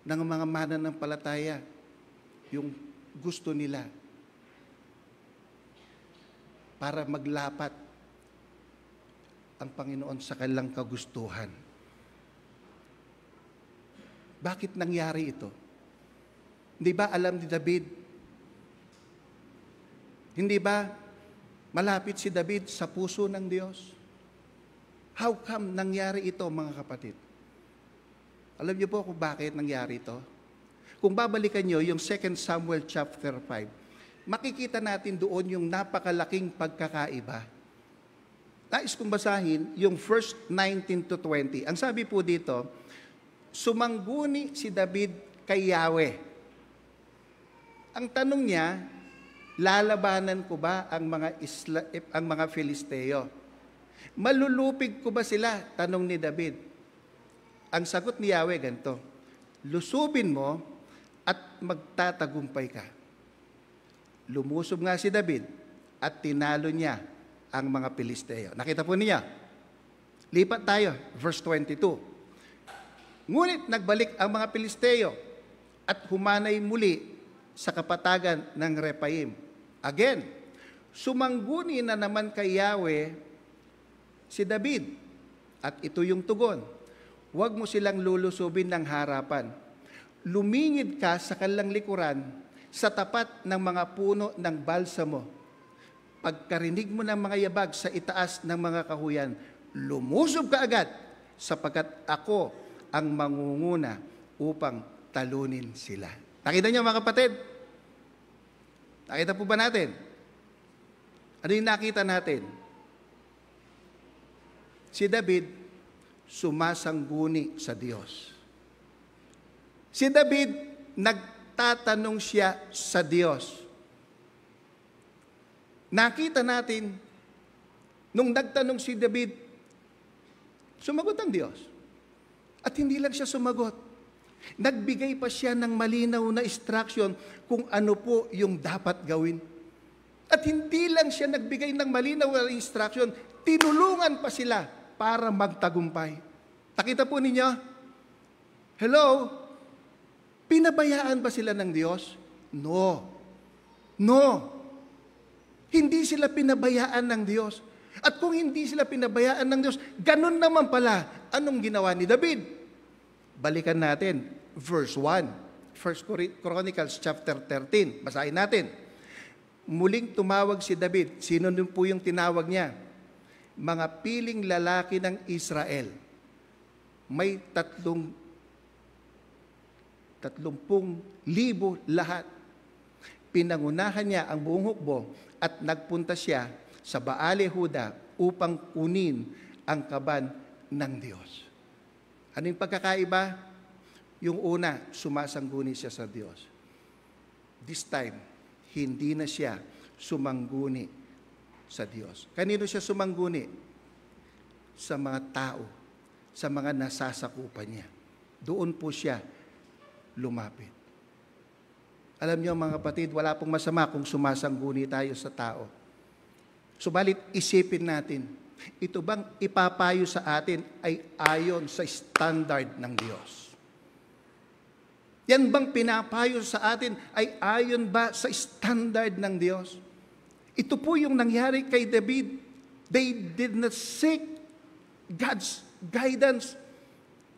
S4: ng mga mananampalataya yung gusto nila para maglapat ang Panginoon sa kanilang kagustuhan. Bakit nangyari ito? Hindi ba alam ni David? Hindi ba malapit si David sa puso ng Diyos? How come nangyari ito, mga kapatid? Alam niyo po kung bakit nangyari ito? Kung babalikan niyo yung 2 Samuel chapter 5, makikita natin doon yung napakalaking pagkakaiba. Nais kong basahin yung verse 19 to 20. Ang sabi po dito, sumangguni si David kay Yahweh. Ang tanong niya, lalabanan ko ba ang mga Filisteo? Malulupig ko ba sila? Tanong ni David. Ang sagot ni Yahweh ganito, lusubin mo at magtatagumpay ka. Lumusob nga si David at tinalo niya ang mga Filisteo. Nakita po niya. Lipat tayo, verse 22. Ngunit nagbalik ang mga Filisteo at humanay muli sa kapatagan ng Repaim. Again, sumangguni na naman kay Yahweh si David. At ito yung tugon. Huwag mo silang lulusubin ng harapan. Lumingid ka sa kanilang likuran sa tapat ng mga puno ng balsamo. Pagkarinig mo ng mga yabag sa itaas ng mga kahuyan, lumusob ka agad sapagkat ako ang mangunguna upang talunin sila. Nakita niyo, mga kapatid? Nakita po ba natin? Ano yung nakita natin? Si David sumasangguni sa Diyos. Si David, nagtatanong siya sa Diyos. Nakita natin, nung nagtanong si David, sumagot ang Diyos. At hindi lang siya sumagot. Nagbigay pa siya ng malinaw na instruction kung ano po yung dapat gawin. At hindi lang siya nagbigay ng malinaw na instruction, tinulungan pa sila para magtagumpay. Nakita po ninyo? Hello? Pinabayaan ba sila ng Diyos? No. No. Hindi sila pinabayaan ng Diyos. At kung hindi sila pinabayaan ng Diyos, ganun naman pala. Anong ginawa ni David? Balikan natin, verse 1. 1 Chronicles chapter 13. Basahin natin. Muling tumawag si David. Sino nun po yung tinawag niya? Mga piling lalaki ng Israel. May 30,000 lahat. Pinangunahan niya ang buong hukbo at nagpunta siya sa Baal-Huda upang kunin ang kaban ng Diyos. Ano yung pagkakaiba? Yung una, sumasangguni siya sa Diyos. This time, hindi na siya sumangguni sa Diyos. Kanino siya sumangguni? Sa mga tao, sa mga nasasakupan niya. Doon po siya lumapit. Alam niyo, mga kapatid, wala pong masama kung sumasangguni tayo sa tao. Subalit isipin natin, ito bang ipapayo sa atin ay ayon sa standard ng Diyos? Yan bang pinapayo sa atin ay ayon ba sa standard ng Diyos? Ito po yung nangyari kay David. They did not seek God's guidance.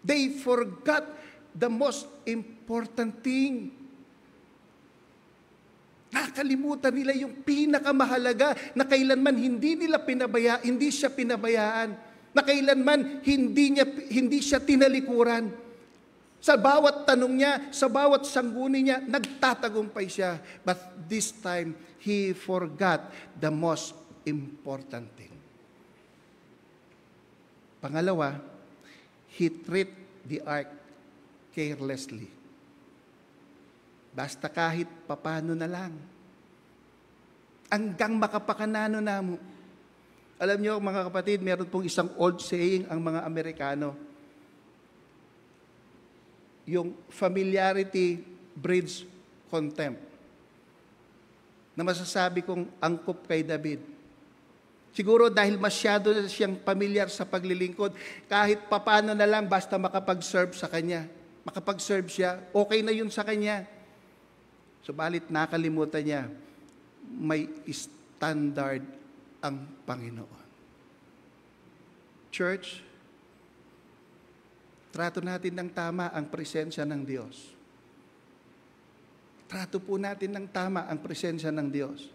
S4: They forgot the most important thing. Nakalimutan nila yung pinakamahalaga na kailanman hindi siya pinabayaan, na kailanman hindi siya tinalikuran. Sa bawat tanong niya, sa bawat sangguni niya, nagtatagumpay siya. But this time, he forgot the most important thing. Pangalawa, he treat the ark carelessly. Basta kahit papano na lang. Hanggang makapakanano na mo. Alam niyo mga kapatid, meron pong isang old saying ang mga Amerikano. Yung familiarity breeds contempt. Na masasabi kong angkop kay David. Siguro dahil masyado na siyang pamilyar sa paglilingkod, kahit papano na lang basta makapag-serve sa kanya. Makapag-serve siya, okay na yun sa kanya. Subalit nakalimutan niya, may standard ang Panginoon. Church, trato natin ng tama ang presensya ng Diyos. Trato po natin ng tama ang presensya ng Diyos.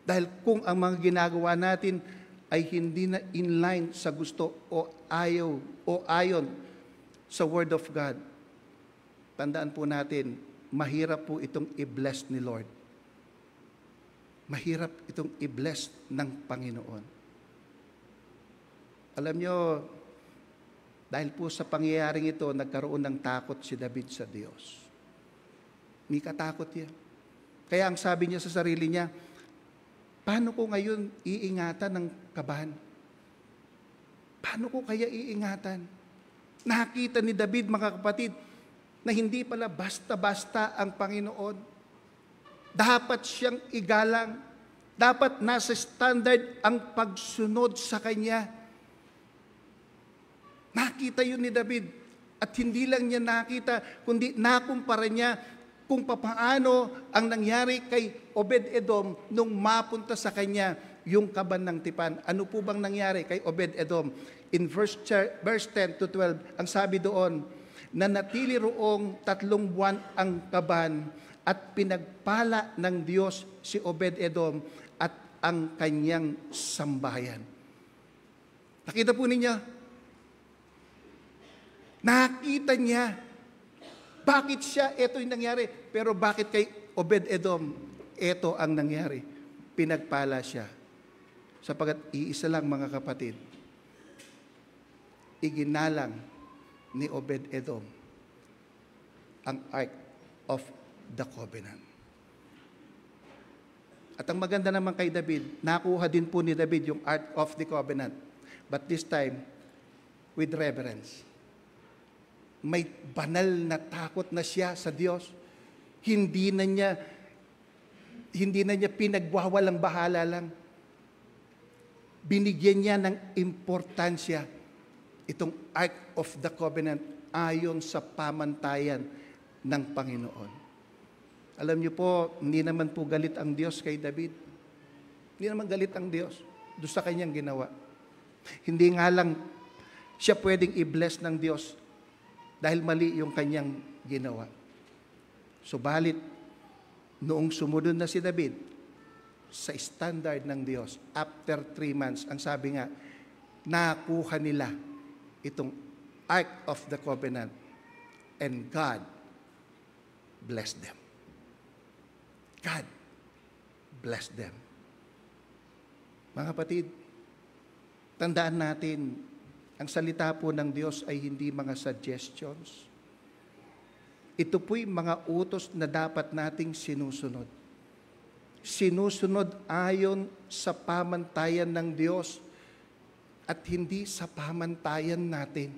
S4: Dahil kung ang mga ginagawa natin ay hindi na inline sa gusto o ayon sa Word of God, tandaan po natin, mahirap po itong i-bless ni Lord. Mahirap itong i-bless ng Panginoon. Alam nyo, dahil po sa pangyayaring ito, nagkaroon ng takot si David sa Diyos. May katakot niya. Kaya ang sabi niya sa sarili niya, paano ko ngayon iingatan ng kabahan? Paano ko kaya iingatan? Nakita ni David, mga kapatid, na hindi pala basta-basta ang Panginoon. Dapat siyang igalang. Dapat nasa standard ang pagsunod sa Kanya. Nakita yun ni David. At hindi lang niya nakita, kundi nakumpara niya kung papaano ang nangyari kay Obed-Edom nung mapunta sa kanya yung kaban ng tipan. Ano po bang nangyari kay Obed-Edom? In verse 10 to 12, ang sabi doon, nanatili roong 3 buwan ang kaban at pinagpala ng Diyos si Obed-Edom at ang kanyang sambahayan. Nakita po ninyo? Nakita niya. Bakit siya? Ito yung nangyari. Pero bakit kay Obed-Edom? Ito ang nangyari. Pinagpala siya. Sapagat iisa lang mga kapatid. Iginalang ni Obed-Edom ang Ark of the Covenant. At ang maganda naman kay David, nakuha din po ni David yung Ark of the Covenant. But this time, with reverence. May banal na takot na siya sa Diyos. Hindi na niya pinagwawalang bahala lang. Binigyan niya ng importansya itong Ark of the Covenant ayon sa pamantayan ng Panginoon. Alam niyo po, hindi naman po galit ang Diyos kay David. Hindi naman galit ang Diyos doon sa kanyang ginawa. Hindi nga lang siya pwedeng i-bless ng Diyos dahil mali yung kanyang ginawa. Subalit, noong sumunod na si David sa standard ng Diyos, after 3 months, ang sabi nga, nakuha nila itong Ark of the Covenant and God blessed them. God blessed them. Mga kapatid, tandaan natin, ang salita po ng Diyos ay hindi mga suggestions. Ito po'y mga utos na dapat nating sinusunod. Sinusunod ayon sa pamantayan ng Diyos at hindi sa pamantayan natin.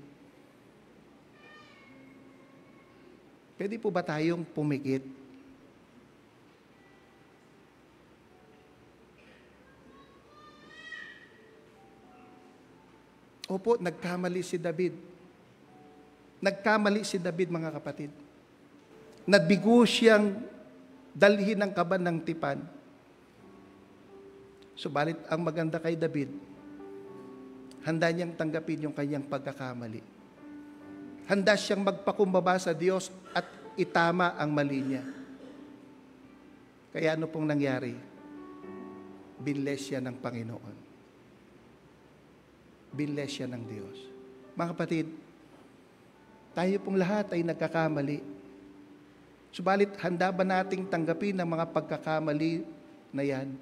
S4: Pwede po ba tayong pumikit? Opo, nagkamali si David. Nagkamali si David, mga kapatid. Nabigo siyang dalhin ng kaban ng tipan. Subalit, ang maganda kay David, handa niyang tanggapin yung kanyang pagkakamali. Handa siyang magpakumbaba sa Diyos at itama ang mali niya. Kaya ano pong nangyari? Binless siya ng Panginoon. Binless siya ng Diyos. Mga kapatid, tayo pong lahat ay nagkakamali. Subalit, handa ba nating tanggapin ang mga pagkakamali na yan?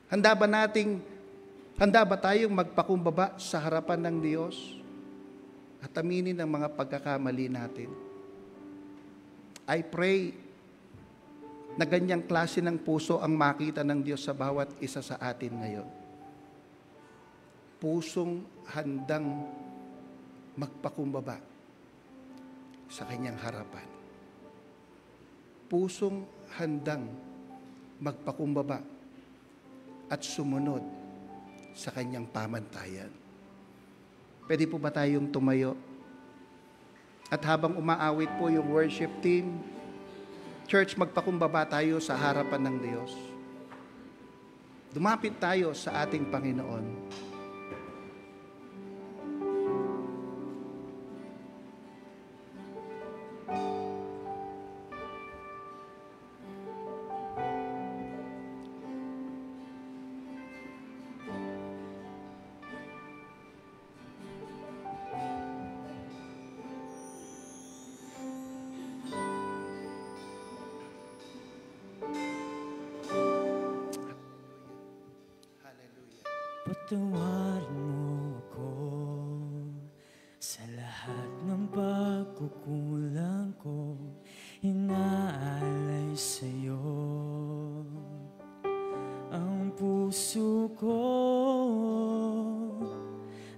S4: Handa ba tayong magpakumbaba sa harapan ng Diyos at aminin ang mga pagkakamali natin? I pray na ganyang klase ng puso ang makita ng Diyos sa bawat isa sa atin ngayon. Pusong handang magpakumbaba sa kanyang harapan. Pusong handang magpakumbaba at sumunod sa kanyang pamantayan. Pwede po ba tayong tumayo? At habang umaawit po yung worship team, church, magpakumbaba tayo sa harapan ng Diyos. Dumapit tayo sa ating Panginoon.
S1: Patawarin mo ako sa lahat ng pagkukulang ko, inaalay sa'yo ang puso ko.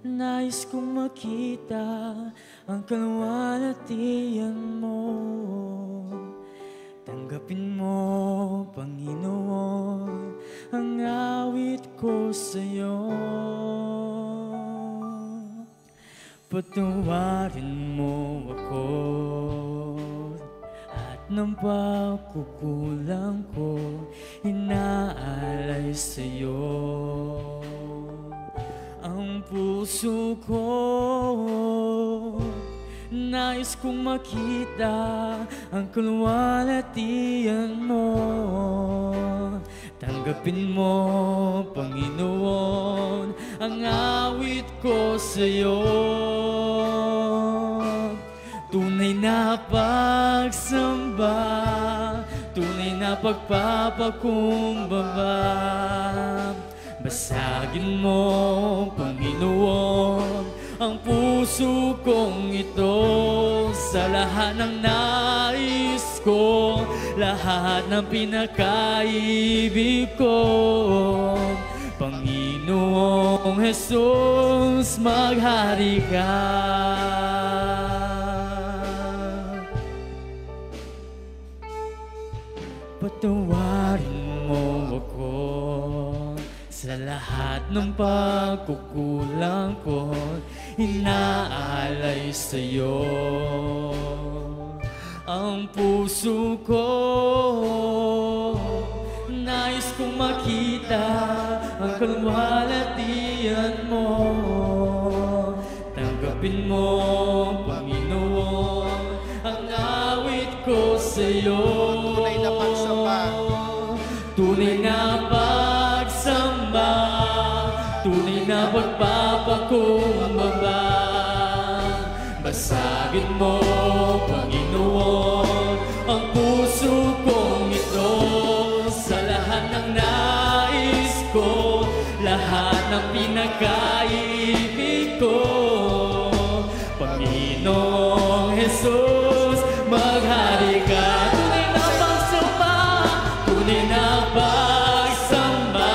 S1: Nais kong makita ang kalwalhatian mo. Tanggapin mo, Panginoon, ang awit ko sa'yo. Patawarin mo ako at ng pagkukulang ko, inaalay sa'yo ang puso ko. Nais kong makita ang kalwalhatian mo. Tanggapin mo, Panginoon, ang awit ko sa'yo. Tunay na pagsamba, tunay na pagpapakumbaba. Basagin mo, Panginoon, ang puso kong ito. Sa lahat ng nais ko, lahat ng pinakaibig ko, Panginoong Jesus, maghari ka. Patawarin mo ako sa lahat ng pagkukulang ko, inaalay sa'yo ang puso ko. Nais kong makita ang kalwalhatian mo. Tanggapin mo, Panginoon, ang awit ko sa'yo.
S4: Tunay na pagsamba.
S1: Tunay na pagsamba, tunay na pagpapakumbaba. Basagin mo, Panginoon, ang puso kong ito. Sa lahat ng nais ko, lahat ng pinakaibig ko, Panginoong Jesus, maghari ka. Tunay na pagsamba, tunay na pagsamba,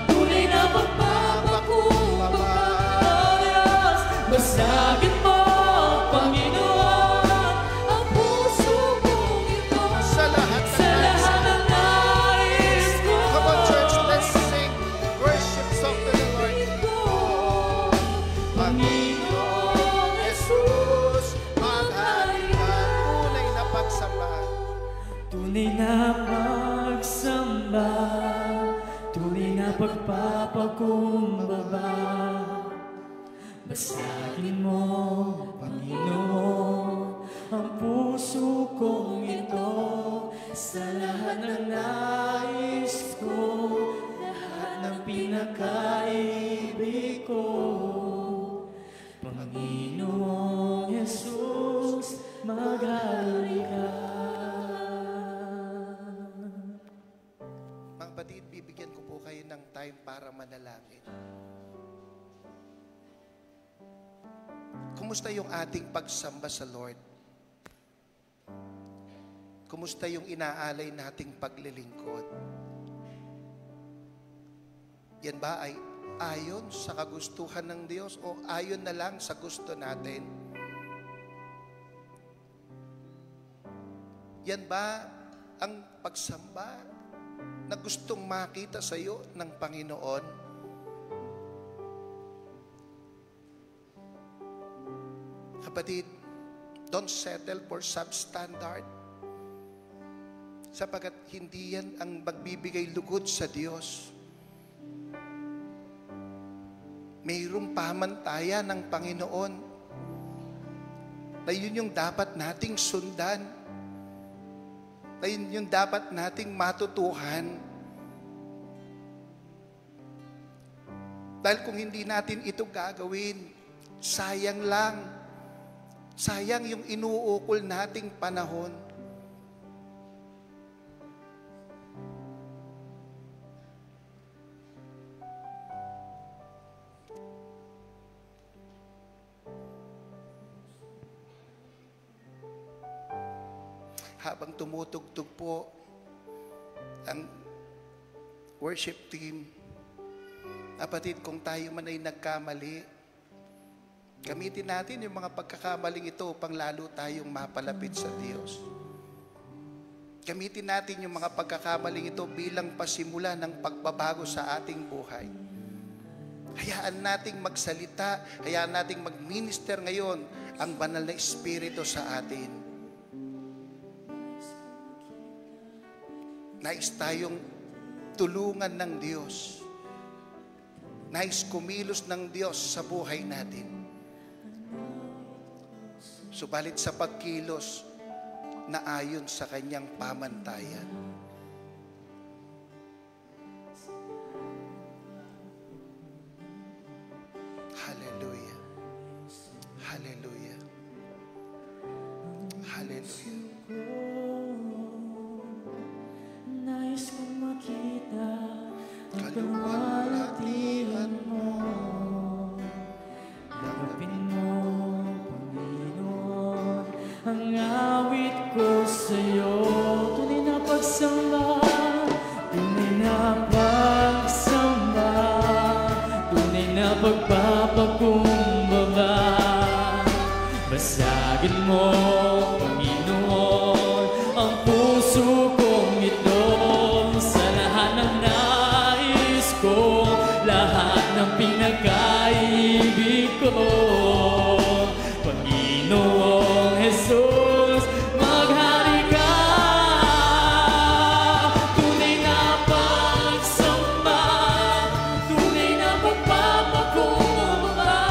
S1: tunay na pagpapakumbaba. Oh Diyos, basagin mo, Panginoon, ang puso kong ito.
S4: Sa lahat
S1: Sa lahat ng nais ko,
S4: Come on, church, let's sing worship song to the Lord.
S1: Panginoon Jesus,
S4: Maghari ka. Tunay na pagsamba.
S1: tunay na pagsamba, tunay na pagpapakumbaba. Basagin mo, Panginoon, ang puso kong ito.
S3: sa lahat ng nais ko, lahat ng pinakaibig ko. Panginoong Jesus, maghari ka.
S4: Mga kapatid, bibigyan ko po kayo ng time para manalangin. Kumusta yung ating pagsamba sa Lord? Kumusta yung inaalay nating paglilingkod? Yan ba ay ayon sa kagustuhan ng Diyos o ayon na lang sa gusto natin? Yan ba ang pagsamba na gustong makita sa iyo ng Panginoon? Kapatid, don't settle for substandard, sapagkat hindi yan ang magbibigay lugod sa Diyos. Mayroong pamantayan ng Panginoon na yun yung dapat nating sundan, na yun yung dapat nating matutuhan. Dahil kung hindi natin ito gagawin, sayang lang. Sayang yung inuukol nating panahon. Habang tumutugtog po ang worship team, kapatid, kung tayo man ay nagkamali, gamitin natin yung mga pagkakamaling ito upang lalo tayong mapalapit sa Diyos. Gamitin natin yung mga pagkakamaling ito bilang pasimula ng pagbabago sa ating buhay. Hayaan nating magsalita, hayaan nating mag-minister ngayon ang banal na Espiritu sa atin. Nais tayong tulungan ng Diyos. Nais kumilos ng Diyos sa buhay natin. Subalit sa pagkilos na ayon sa kanyang pamantayan. Hallelujah. Hallelujah. Hallelujah.
S3: Nais kong makita ang
S4: Kaluwalhatian mo.
S3: Tanggapin mo, Panginoon, ang awit ko sa'yo. Tunay na pagsamba, tunay na pagsamba, tunay na pagpapakumbaba. Basagin mo, Panginoon, ang puso kong ito. Sa lahat ng nais ko, lahat ng pinakaibig ko. Panginoong Jesus, maghari ka. Tunay na pagsamba, tunay na pagpapakumbaba.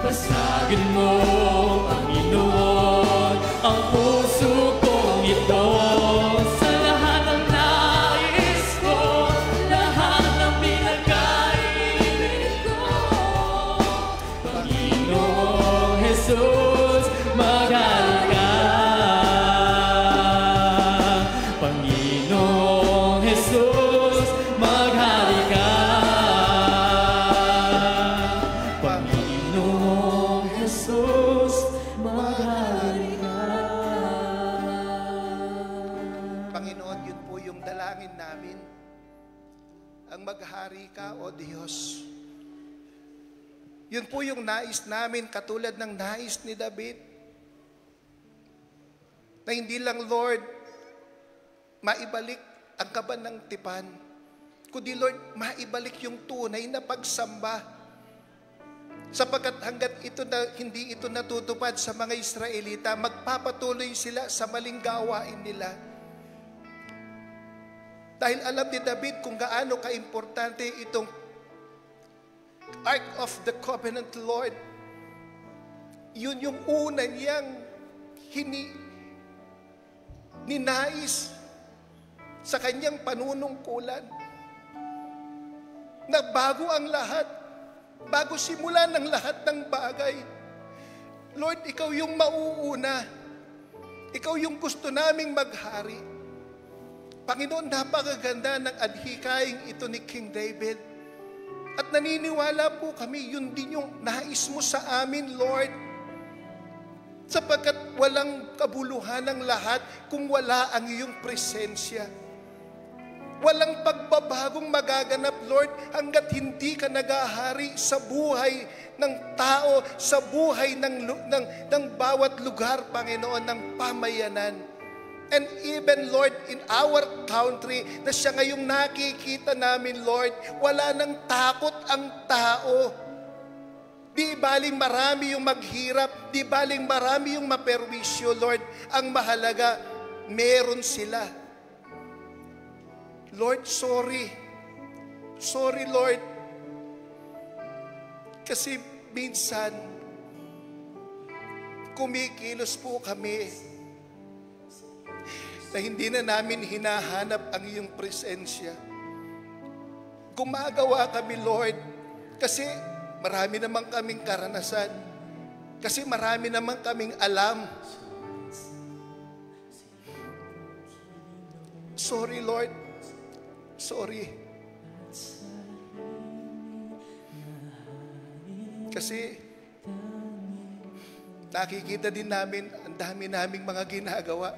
S3: Basagin mo, Panginoon, ang puso kong ito. Sa lahat ng nais ko, lahat ng pinakaibig ko. Panginoong Jesus, maghari ka. Panginoong Jesus, maghari ka. Panginoong Jesus, maghari ka.
S4: Panginoon, yun po yung dalangin namin. Ang maghari ka, O Diyos. Yun po yung nais namin, katulad ng nais ni David. Na hindi lang, Lord, maibalik ang kaban ng tipan, kundi, Lord, maibalik yung tunay na pagsamba. Sapagkat hanggat hindi ito natutupad sa mga Israelita, magpapatuloy sila sa maling gawain nila. Dahil alam ni David kung gaano kaimportante itong Ark of the Covenant, Lord. Yun yung una niyang ninais sa kanyang panunungkulan na bago ang lahat, bago simulan ng lahat ng bagay, Lord, ikaw yung mauuna. Ikaw yung gusto naming maghari. Panginoon, napakaganda ng adhikaing ito ni King David. At naniniwala po kami, yun din yung nais mo sa amin, Lord. Sapagkat walang kabuluhan ng lahat kung wala ang iyong presensya. Walang pagbabagong magaganap, Lord, hanggat hindi ka nagahari sa buhay ng tao, sa buhay ng bawat lugar, Panginoon, ng pamayanan. And even, Lord, in our country, na siya ngayong nakikita namin, Lord, wala nang takot ang tao. Di baling marami yung maghirap, di baling marami yung maperwisyo, Lord. Ang mahalaga, meron sila. Lord, sorry. Sorry, Lord. Kasi minsan, kumikilos po kami na hindi na namin hinahanap ang iyong presensya. Gumagawa kami, Lord, kasi marami naman kaming karanasan. Kasi marami naman kaming alam. Sorry, Lord. Sorry. Kasi nakikita din namin ang dami naming mga ginagawa.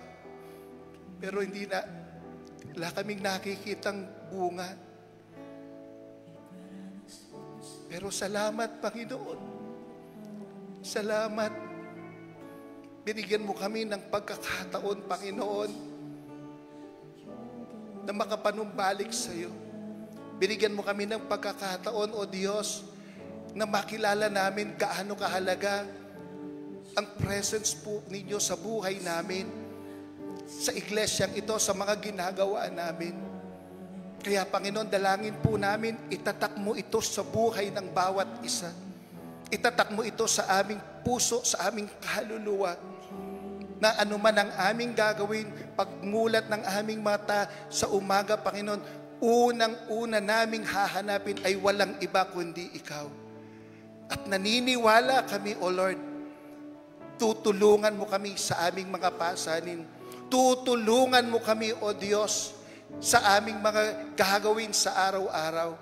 S4: Pero wala kaming nakikitang bunga. Pero salamat, Panginoon. Salamat. Binigyan mo kami ng pagkakataon, Panginoon, na makapanumbalik sa iyo. Binigyan mo kami ng pagkakataon, O Diyos, na makilala namin gaano kahalaga ang presence po ninyo sa buhay namin, sa iglesyang ito, sa mga ginagawa namin. Kaya, Panginoon, dalangin po namin, itatak mo ito sa buhay ng bawat isa. Itatak mo ito sa aming puso, sa aming kaluluwa, na anuman ang aming gagawin, pagmulat ng aming mata sa umaga, Panginoon, unang-una naming hahanapin ay walang iba kundi ikaw. At naniniwala kami, O Lord, tutulungan mo kami sa aming mga pasanin. Tutulungan mo kami, O Diyos, sa aming mga gagawin sa araw-araw.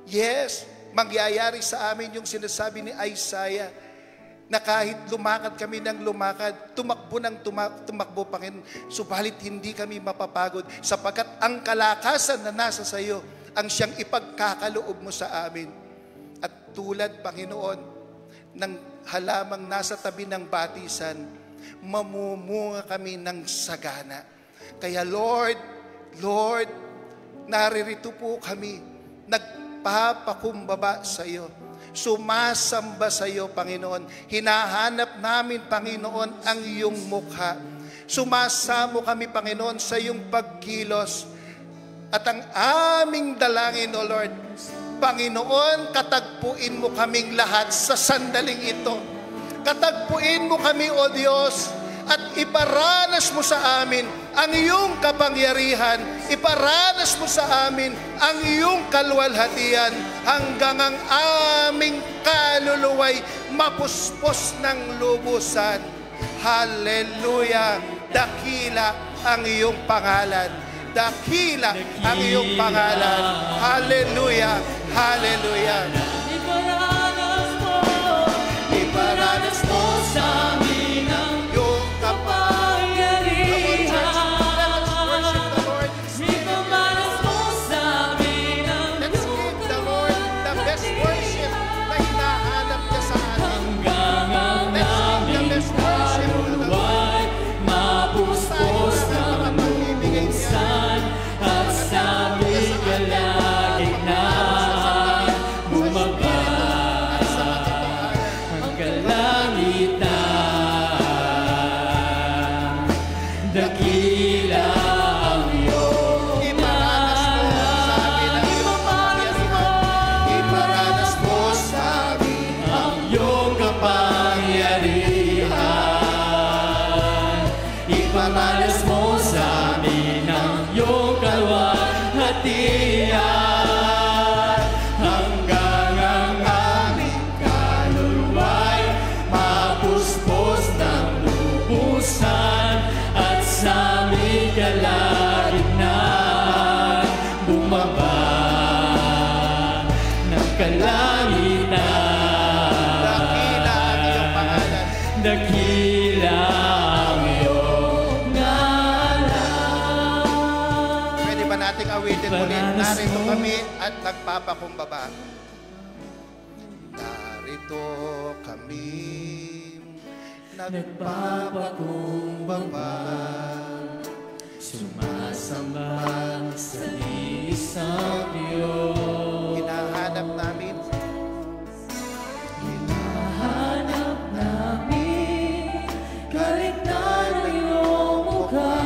S4: Yes, mangyayari sa amin yung sinasabi ni Isaiah, na kahit lumakad kami ng lumakad, tumakbo ng tumakbo, Panginoon, subalit hindi kami mapapagod, sapagkat ang kalakasan na nasa sa iyo, ang siyang ipagkakaloob mo sa amin. At tulad, Panginoon, ng halamang nasa tabi ng batisan, mamumunga kami ng sagana. Kaya Lord, naririto po kami, nagpapakumbaba sa iyo. Sumasamba sa iyo, Panginoon. Hinahanap namin, Panginoon, ang iyong mukha. Sumasamo kami, Panginoon, sa iyong pagkilos. At ang aming dalangin, O Lord, Panginoon, katagpuin mo kaming lahat sa sandaling ito. Katagpuin mo kami, O Diyos, at iparanas mo sa amin ang iyong kapangyarihan. Iparanas mo sa amin ang iyong kaluwalhatian hanggang ang aming kaluluway mapuspos ng lubusan. Hallelujah! Dakila ang iyong pangalan. Dakila ang iyong pangalan. Hallelujah! Hallelujah!
S1: Iparanas mo, iparanas mo sa amin ang
S3: Sa
S1: kalangitan.
S4: Dakila ang iyong pangalan.
S1: Dakila ang iyong ngalan.
S4: Pwede ba nating awitin ulit? Narito kami at nagpapakumbaba. Narito kami nagpapakumbaba.
S1: Sumasamba sa isang Diyos.
S4: Hinahanap namin
S1: kaligtan ng iyong mukha.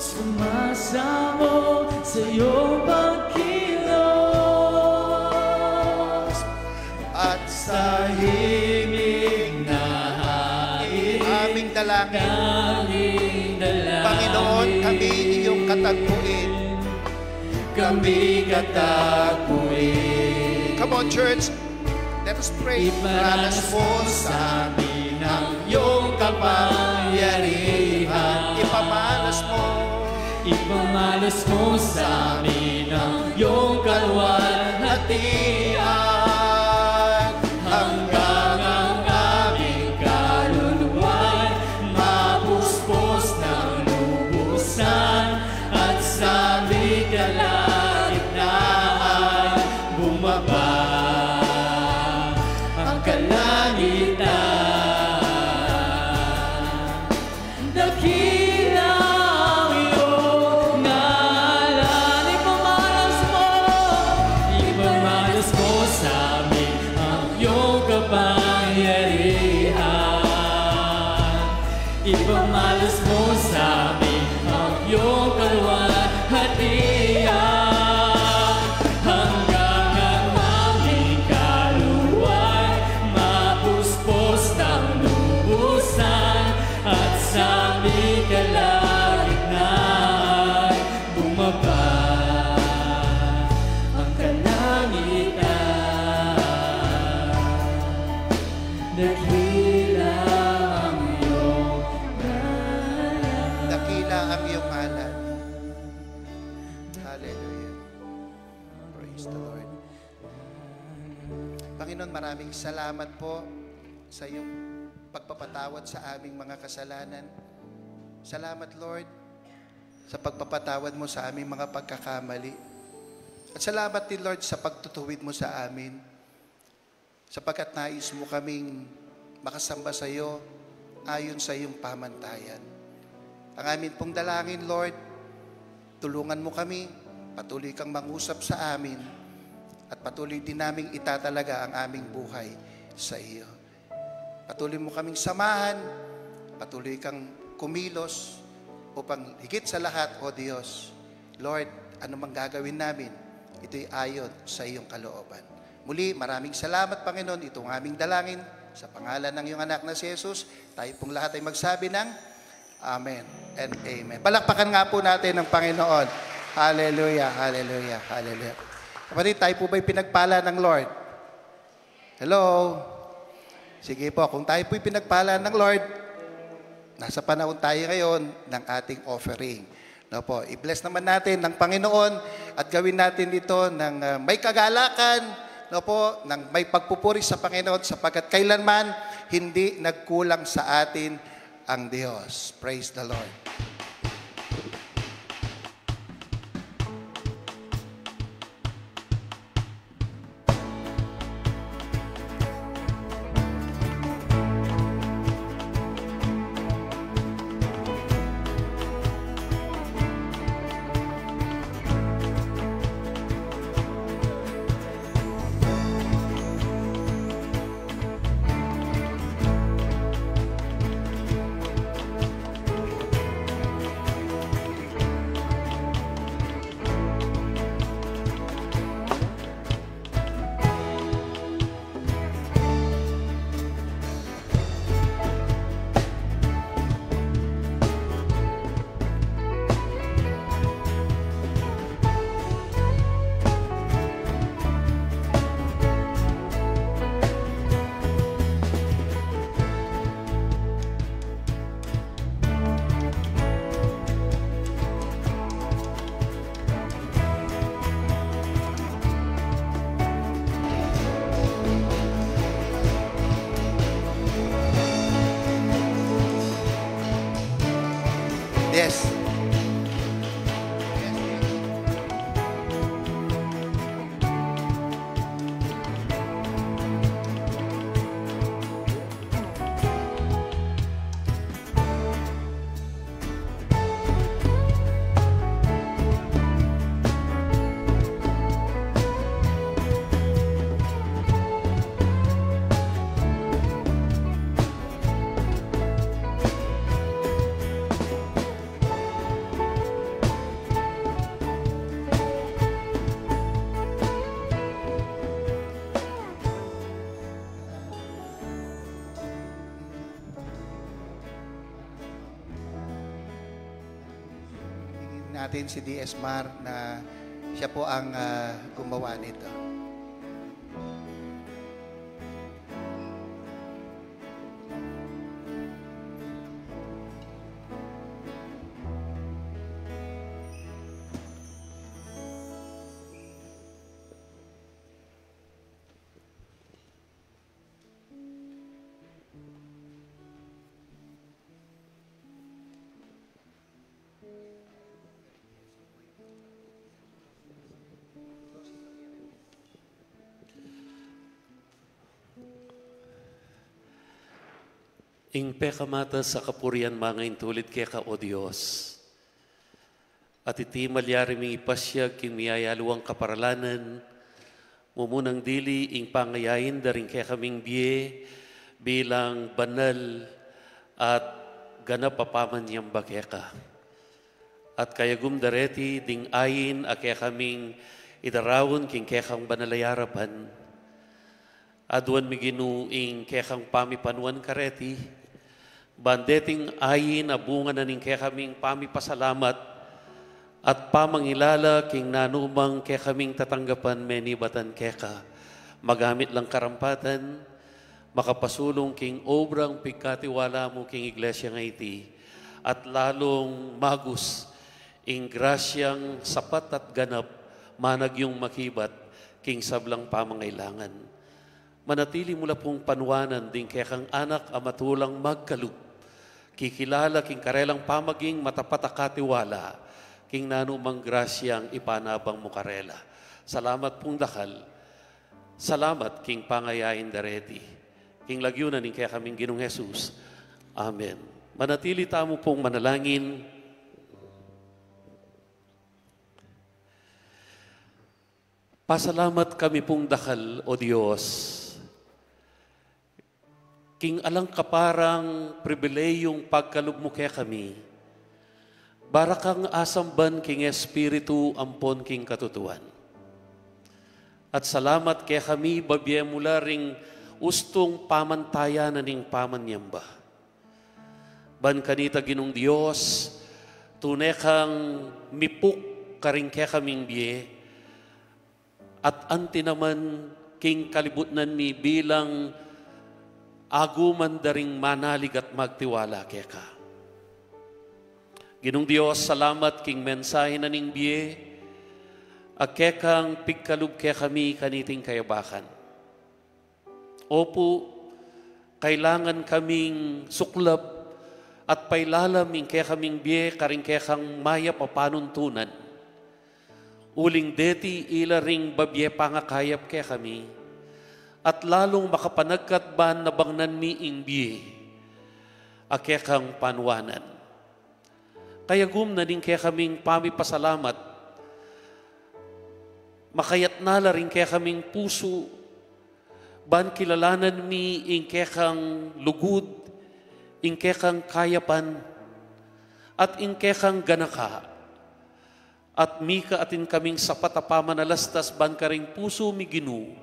S1: Sumasamo sa iyong pagkilos
S4: at
S1: sa himig na hain.
S4: aming dalangin.
S1: Aming dalangin.
S4: Panginoon, kami iyong katagpuin.
S1: Kami katagpuin.
S4: Come on, church. Let us pray.
S1: Iparanas mo sa amin ang iyong kapangyarihan.
S4: Ipamalas mo.
S1: Ipamalas mo sa amin ang iyong kalwalhatian. Hanggang ang aming kaluluwa'y mapuspos ng lubusan at sa aming kalagitnaan bumaba ang kalangitan. Dakila ang iyong ngalan. Ipamalas mo sa amin ang iyong kapangyarihan. Ipamalas mo sa amin ang iyong kalwalhatian. Hanggang ang aming kaluwa'y mapuspos ng lubusan at sa aming kalagitnaan bumaba ang kalangitan. Dakila ang iyong ngalan.
S4: Dakila ang iyong ngalan. Hallelujah. Praise the Lord. Panginoon, maraming salamat po sa iyong pagpapatawad sa aming mga kasalanan. Salamat, Lord, sa pagpapatawad mo sa aming mga pagkakamali. At salamat din, Lord, sa pagtutuwid mo sa amin. Sapagkat nais mo kaming makasamba sa iyo ayon sa iyong pamantayan. Ang amin pong dalangin, Lord, tulungan mo kami, patuloy kang mangusap sa amin, at patuloy din naming itatalaga ang aming buhay sa iyo. Patuloy mo kaming samahan, patuloy kang kumilos, upang higit sa lahat, O Diyos, Lord, ano mang gagawin namin, ito'y ayon sa iyong kalooban. Muli, maraming salamat, Panginoon, itong aming dalangin, sa pangalan ng iyong anak na si Jesus, tayo pong lahat ay magsabi ng Amen and Amen. Palakpakan nga po natin ng Panginoon. Hallelujah, hallelujah, hallelujah. Kapatid, tayo po ba'y pinagpala ng Lord? Hello? Sige po, kung tayo po'y pinagpala ng Lord, nasa panahon tayo ngayon ng ating offering. No po, i-bless naman natin ng Panginoon at gawin natin ito ng may kagalakan, no po, ng may pagpupuri sa Panginoon sapagkat kailanman hindi nagkulang sa atin ang Diyos. Praise the Lord. natin si D.S. Mar na siya po ang gumawa nito.
S5: Ing pekamata sa kapurian mga intulit keka o Diyos. At iti malyari ming ipasyag king miyayaluang kaparalanan, mumunang dili ing pangayayin daring keka ming biye bilang banal at ganap papaman niyang bakeka. At kayagum dareti ding ayin a keka ming idarawon king kekang banalayarapan. Aduan miginuing kekang pamipanuan kareti, bandeting ayin na bunga na ning kekaming pamipasalamat at pamangilala king nanumang kekaming tatanggapan menibatan keka. Magamit lang karampatan, makapasulong king obrang pigkatiwala mo king iglesia nga iti at lalong magus ing grasyang sapat at ganap manag yung makibat king sablang pamangailangan. Manatili mula pong panuanan ding kekang anak amatulang magkalup. Kikilala king karelang pamaging matapat akatiwala, king nanumang grasyang ipanabang mo karela. Salamat pong dakal. Salamat king pangayain dareti. King lagyunan ning kaya kaming Ginong Jesus. Amen. Manatili tamo pong manalangin. Pasalamat kami pong dakal, O Diyos. King alang kaparang pribileyong pagkalugmo kaya kami, barakang asamban king Espiritu ampon king katutuan. At salamat kaya kami babye mula ring ustong pamantayan na ning pamanyamba. Ban kanita Ginong Diyos, tunay kang mipuk karing kaya kaming biye, at anti naman king kalibutnan mi bilang aguman daring manalig at magtiwala keka. Ginong Diyos, salamat king mensahe na ning biye, kekang pigkalub kaya kami kaniting kayabakan. Opo, kailangan kaming suklab at pailalaming kaya kaming biye karing kekang maya papanuntunan. Uling deti ilaring babye pangakayap kaya kami, at lalong makapanagkatban na bangnan mi ingbi akekang panwanan. Kaya na din kaya kaming pamipasalamat, makayat nala rin kaya kaming puso, ban kilalanan mi ing kekang lugud, ing kekang kayapan, at ing kekang ganaka, at mika atin kaming sapat apamanalastas ban karing puso mi Ginu,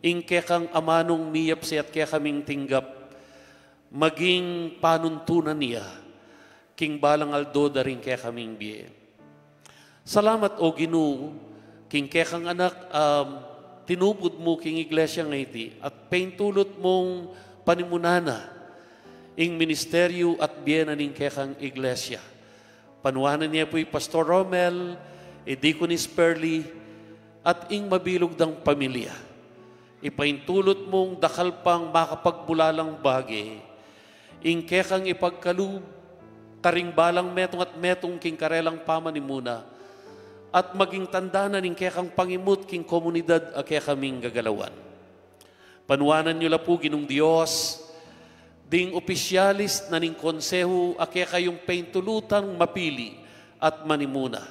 S5: ing kekang amanong miyap siya at kaya kaming tinggap, maging panuntunan niya, king balang aldo da rin kaya kaming biye. Salamat o Ginu, king kekang anak, tinubod mo king iglesia nga iti, at paintulot mong panimunana, ing ministeryo at biye na ning kekang iglesia. Panuwanan niya po'y Pastor Romel, Deaconess Perly, at ing mabilog dang pamilya. Ipaintulot mong dakal pang makapagbulalang bagi, ing kekang ipagkalub, karing balang metong at metong king karelang pamanimuna, at maging tandanan ing kekang pangimut king komunidad a kekaming gagalawan. Panuwanan nyo la po Ginong Diyos, ding opisyalis na ning konseho a kekayong paintulutang mapili at manimuna.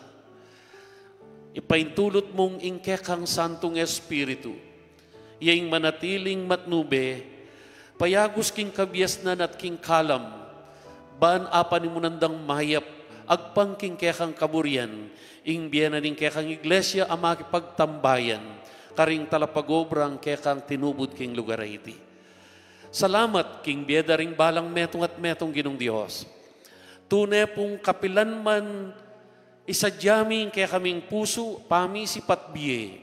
S5: Ipaintulot mong ing kekang Santong Espiritu, yaing manatiling matnube, payagos king kabiasnan at king kalam, ban apa ni munandang mahayap, agpang king kekang kaburian, ing biyana ning kekang iglesia ama kipagtambayan, karing talapagobrang kekang tinubod king lugar iti. Salamat king biyada ring balang metong at metong Ginong Diyos. Tunay pong kapilan man Isadyaming kaya kaming puso, pamisi patbiye.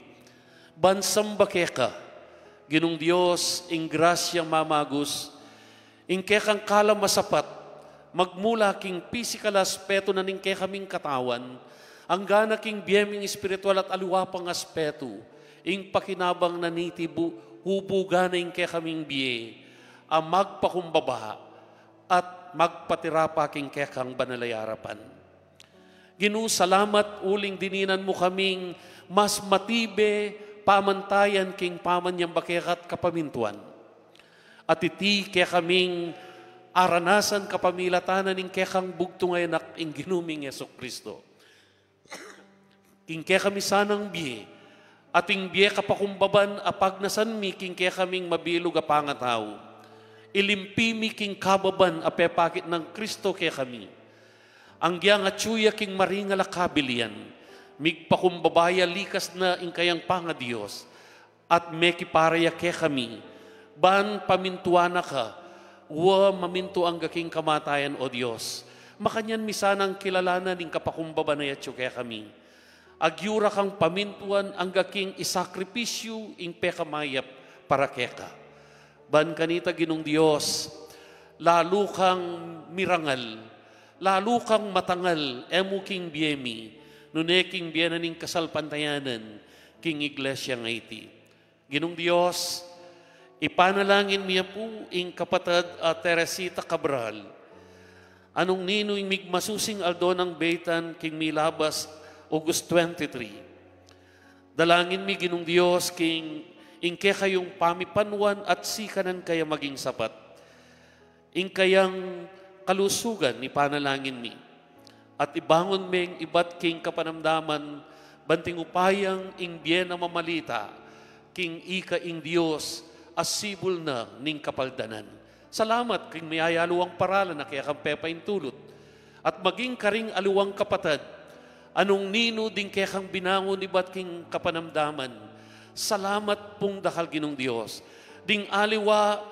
S5: Bansamba keka, Ginong Diyos, ing grasyang mamagos, ing kekang kalam masapat, magmula king physical aspeto na ning kaming katawan, ang gana king biyeming espiritual at aluwapang aspeto, ing pakinabang na nitibu, hubuga na ing kaming biye, ang magpakumbaba at magpatirapa king kekang banalayarapan. Ginoo, salamat uling dininan mo kaming mas matibe pamantayan king pamanyang bakekat kapamintuan. At iti kaya kaming aranasan kapamilatanan ing kekang bugtungay nak ing ginuming Yesu Kristo. King kaya kami sanang biye, at ing biye kapakumbaban apag nasan mi king kaya kaming mabilog apangataw. Ilimpi mi king kababan apepakit ng Kristo kaya kami. Ang giyang atsuya king maringal akabilian, migpakumbabaya likas na ing kayang panga Diyos, at mekiparaya ke kami, ban pamintuana ka, wa maminto ang gaking kamatayan o Diyos. Makanyan misanang kilalanan ing kapakumbaba na yatso ke kami. Agyura kang pamintuan ang gaking isakripisyo ing pekamayap para keka. Ban kanita Ginong Diyos, lalo kang mirangal, lalo kang matangal, emu king biyemi, nune king biyenaning kasalpantayanan, king iglesia nga iti. Ginong Diyos, ipanalangin niya po ing kapatid Teresita Cabral, anong nino ing migmasusing aldo ng Beitan, king milabas, August 23. Dalangin mi Ginong Diyos, king ing kayong pamipanwan at sikanan kaya maging sapat. Ing kayang kalusugan ni panalangin mi. At ibangon ming iba't king kapanamdaman, banting upayang ing biyen na mamalita, king ika ing Diyos, asibul na ning kapaldanan. Salamat king may aluwang paralan na kaya kang pepaintulot. At maging karing aluwang kapatid, anong nino ding kaya kang binangon iba't king kapanamdaman. Salamat pong dakal Ginong Diyos. Ding aliwa,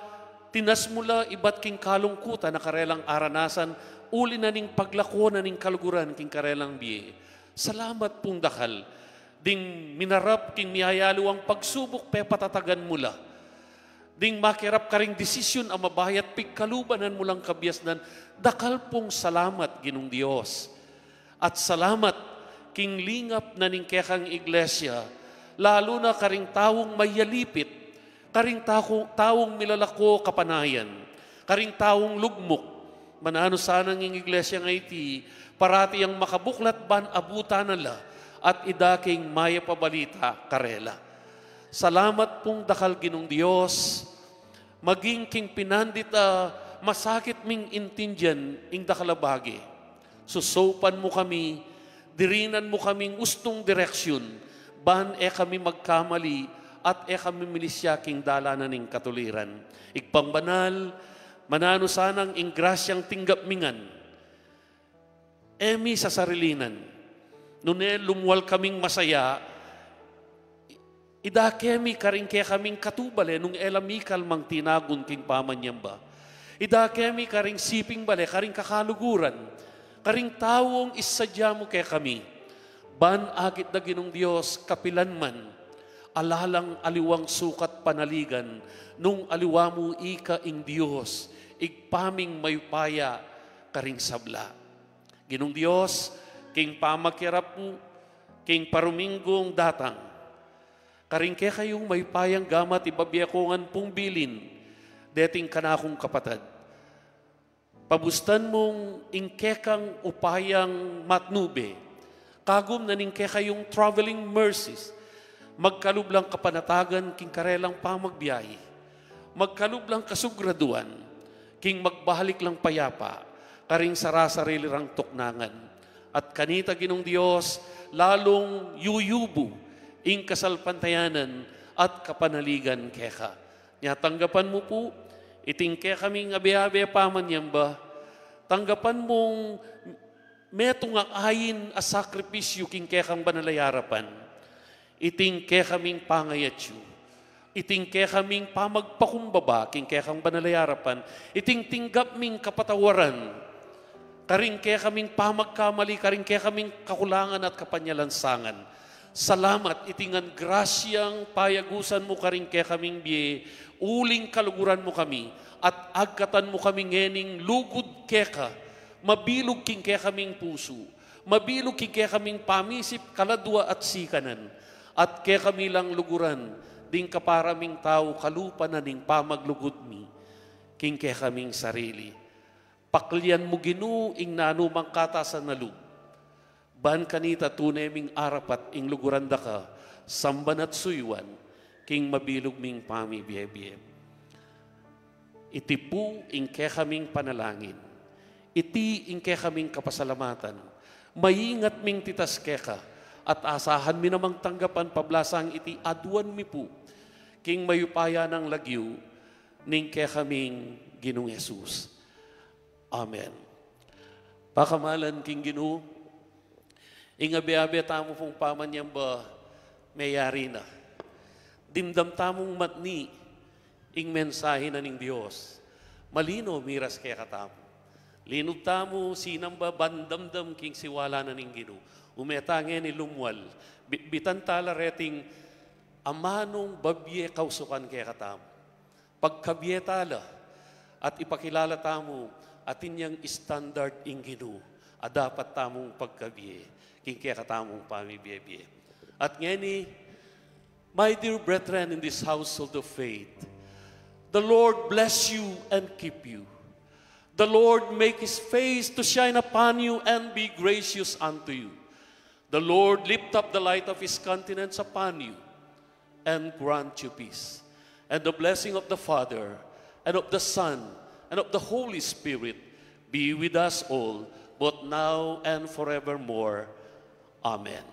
S5: tinas mula iba't king kalungkutan na karelang aranasan, uli na ning paglako na ning kaluguran king karelang biye. Salamat pong dakal. Ding minarap king miyayalo ang pagsubok pe patatagan mula. Ding makirap ka ring desisyon ang mabayat pigkalubanan mulang kabiasnan. Dakal pong salamat Ginong Diyos. At salamat king lingap na ning kekang iglesia, lalo na karing tawong mayalipit, karing tawong milalako kapanayan, karing tawong lugmok, manano sanang ing iglesia nga iti, parati ang makabuklat ban abutan nala, at idaking maya pabalita karela. Salamat pong dakal Ginong Diyos, maging king pinandita, masakit ming intindihan ing dakalabagi. Susopan mo kami, dirinan mo kaming ustong direksyon, ban kami magkamali, at kami milisyaking dalanan ning katuliran. Ikpangbanal, manano sanang ing grasyang tinggap mingan. Emi sa sarilinan. Nune lumuwal kaming masaya, idakemi karing kaya kaming katubale nung elamikal mang tinagun king pamanyamba. Idakemi karing siping bale, karing kakaluguran, karing tawong isadya mo kaya kami. Ban agit na Ginong Diyos, kapilan man, alalang aliwang sukat panaligan, nung aliwa mo ika ing Diyos, igpaming mayupaya karing sabla. Ginong Diyos, king pamakirap mo, king paruminggong datang, karing kaya kayong mayupayang gamat ibabiyakongan pong bilin, deting kanakong kapatid. Pabustan mong ingkekang upayang matnube, kagum na ningke kayong traveling mercies, magkalublang kapanatagan king karelang pamagbiyahe, magkalublang kasugraduan, king magbahalik lang payapa, karing sarasarili rang tuknangan. At kanita Ginong Diyos, lalong yuyubo, ing kasalpantayanan at kapanaligan keka. Tanggapan mo po, itingke kaming abe-abe pamanyamba, tanggapan mong metong ayin a sakripisyo king kekang banalayarapan, itingke kaming pangayatyo, itingke kaming pamagpakumbaba king kekang banalayarapan, itingtinggap ming kapatawaran, karing kaya kaming pamagkamali, karing kaya kaming kakulangan at kapanyalansangan. Salamat, itingan grasyang payagusan mo karing kaya kaming biye, uling kaluguran mo kami, at agkatan mo kami ngening lugod keka, mabilog king kaya kaming puso, mabilog king kaya kaming pamisip, kaladwa at sikanan, at kaya kami lang luguran, ding kaparaming tao kalupa na ning pamaglugod mi, king kaya kaming sarili. Paklian mo Ginoo ing nanumang katasan na lug. Ban kanita tunay ming arapat ing luguranda ka, samban at suywan, king mabilog ming pami biye-biye. Iti po ing kaya kaming panalangin. Iti ing kaya kaming kapasalamatan. Maingat ming titas keka, at asahan mi namang tanggapan pablasang iti aduan mi po, king mayupaya ng lagyo, ning kaya kaming Ginoong Yesus. Amen. Pakamalan king Ginoo, ingabi-abi tamo pong pamanyang ba mayari na. Dimdam tamong matni, ing mensahe na ning Diyos. Malino miras kaya katamo. Linog tamo sinamba bandamdam king siwala na ning Ginoo. Umetange ni lumwal. Bitan tala reting amanong babye kausukan kaya katamo. Pagkabye tala at ipakilala tamo atin yang standard ing Ginoo, dapat tamong pagkabiye, king kaya katamong pamibiye-biye. At ngeni, my dear brethren in this household of faith, the Lord bless you and keep you. The Lord make His face to shine upon you and be gracious unto you. The Lord lift up the light of His countenance upon you and grant you peace. And the blessing of the Father and of the Son and of the Holy Spirit be with us all, both now and forevermore. Amen.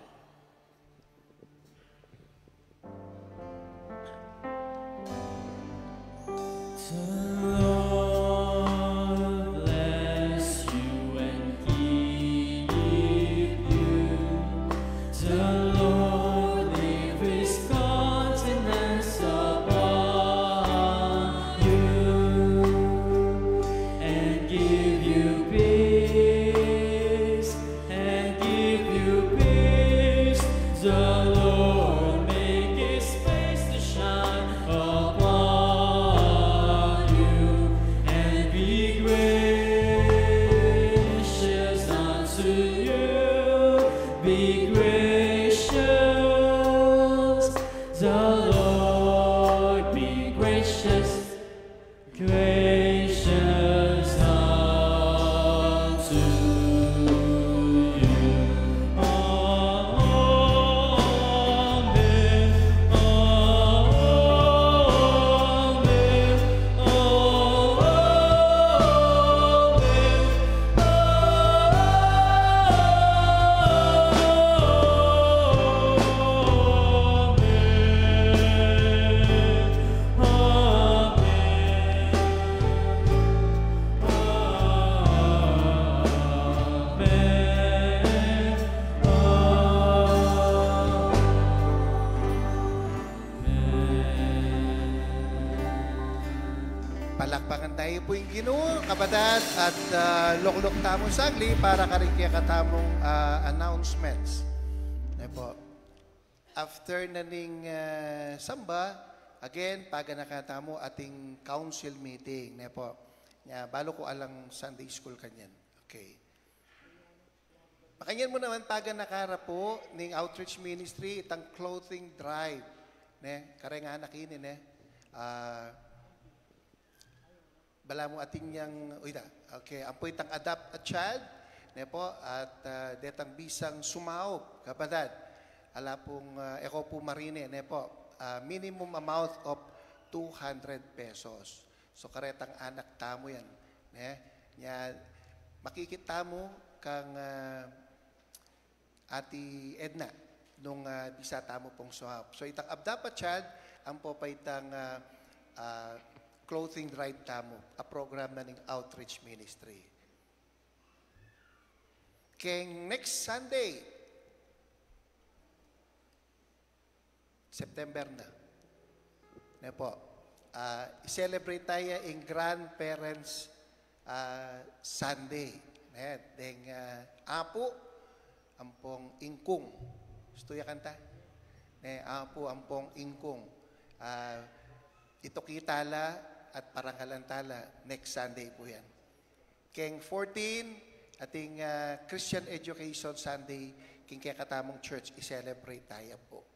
S4: Palakpakan tayo po yung Ginoo, kabadat, at loklok tamong sagli para karikiya katamong announcements. Po. After naning samba, again, paga nakatamo ating council meeting. Po. Balo ko alang Sunday school kanyan. Okay. Makanyan mo naman, paga nakara po ning outreach ministry, itang clothing drive. Kare nga nakinin, bala mo ating yang, okay, ampoy itang adapt a child, po, at detang bisang sumaop, kapatid. Ala pong, eko po marine, po, minimum amount of 200 pesos. So, karetang anak tamo yan. Makikita mo kang Ati Edna, nung bisa tamo pong suhap. So, itang adapt a child, ampo pa itang clothing drive tamo, a program na ng outreach ministry. Keng next Sunday, September na. Po, celebrate tayo in Grandparents Sunday. Deng apo, ampong ingkung. Gusto ya kanta? Apo, ampong ingkung. Ito kitala at parangalantala. Next Sunday po yan. Keng 14, ating Christian Education Sunday, king kaya katamong church, i-celebrate tayo po.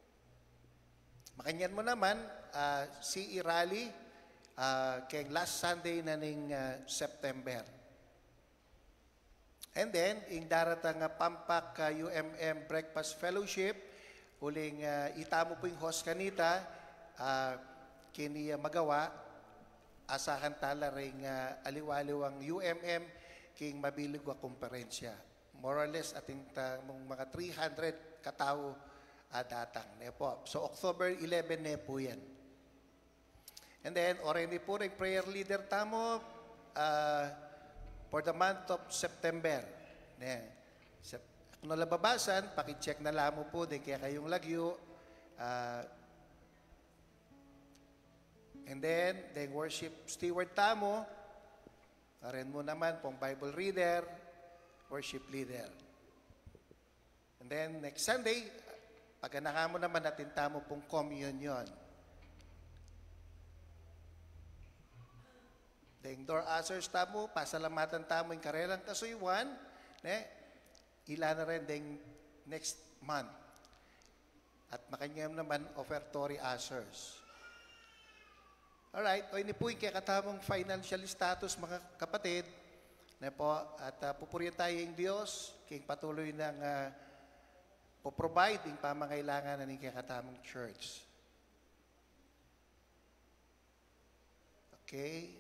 S4: Makanyan mo naman, si Rally, keng last Sunday na ning September. And then, ing daratang Pampak UMM Breakfast Fellowship, uling itamo po yung host kanita, kini magawa, asahan tala ring aliwaliwang UMM, king mabilig wa komperensya. More or less, ating mga 300 katao datang. Po. So, October 11 ne po yan. And then, already po rin prayer leader tamo, for the month of September. Kung nalababasan, pakicheck na lamo po din kaya kayong lagyo. And then worship steward tamo. Rin mo naman pong Bible reader, worship leader. And then next Sunday, pagkanaka mo naman natin tamo pong communion. Deng door ushers tamo, pasalamatan tamo yung karelang kasuyuan, ilan na rin deng next month. At makanyam naman offertory ushers. Alright, o ini po yung katamong financial status mga kapatid. At pupurihan tayo yung Diyos, king patuloy ng po-provide yung pamangailangan ng katamong church. Okay.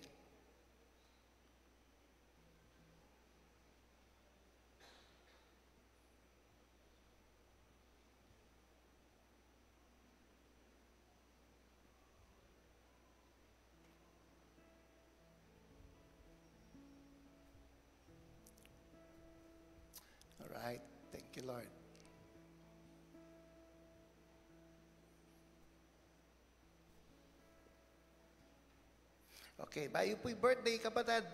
S4: Alright. Thank you, Lord. Okay, bayo po'y birthday kapatid.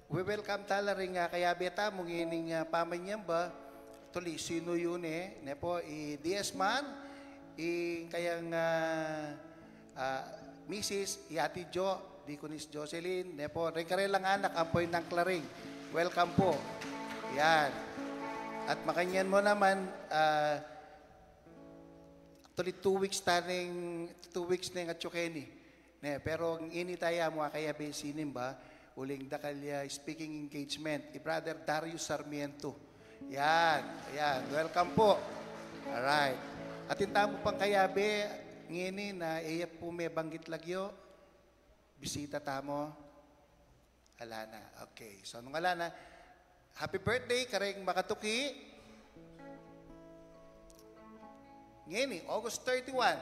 S4: We welcome tala rin kaya beta mong ining pamanyam ba? Tuloy, sino yun Nepo, i-DS man, kayang Mrs. Yati Jo, Deaconess Jocelyn, Nepo, rekare lang anak, ampoy ng Claring. Welcome po. Yan. At makanyan mo naman, actually 2 weeks na at Chokeni. Pero ini tayo mo kaya besinin ba, uling dakalya speaking engagement, Brother Darius Sarmiento. Yan. Welcome po. Alright. At intamo pang kayabe, ngini na iya po may banggit lagyo, bisita tamo, alana. Okay. So, nung alana, happy birthday, kareng makatuki. Ngini, August 31.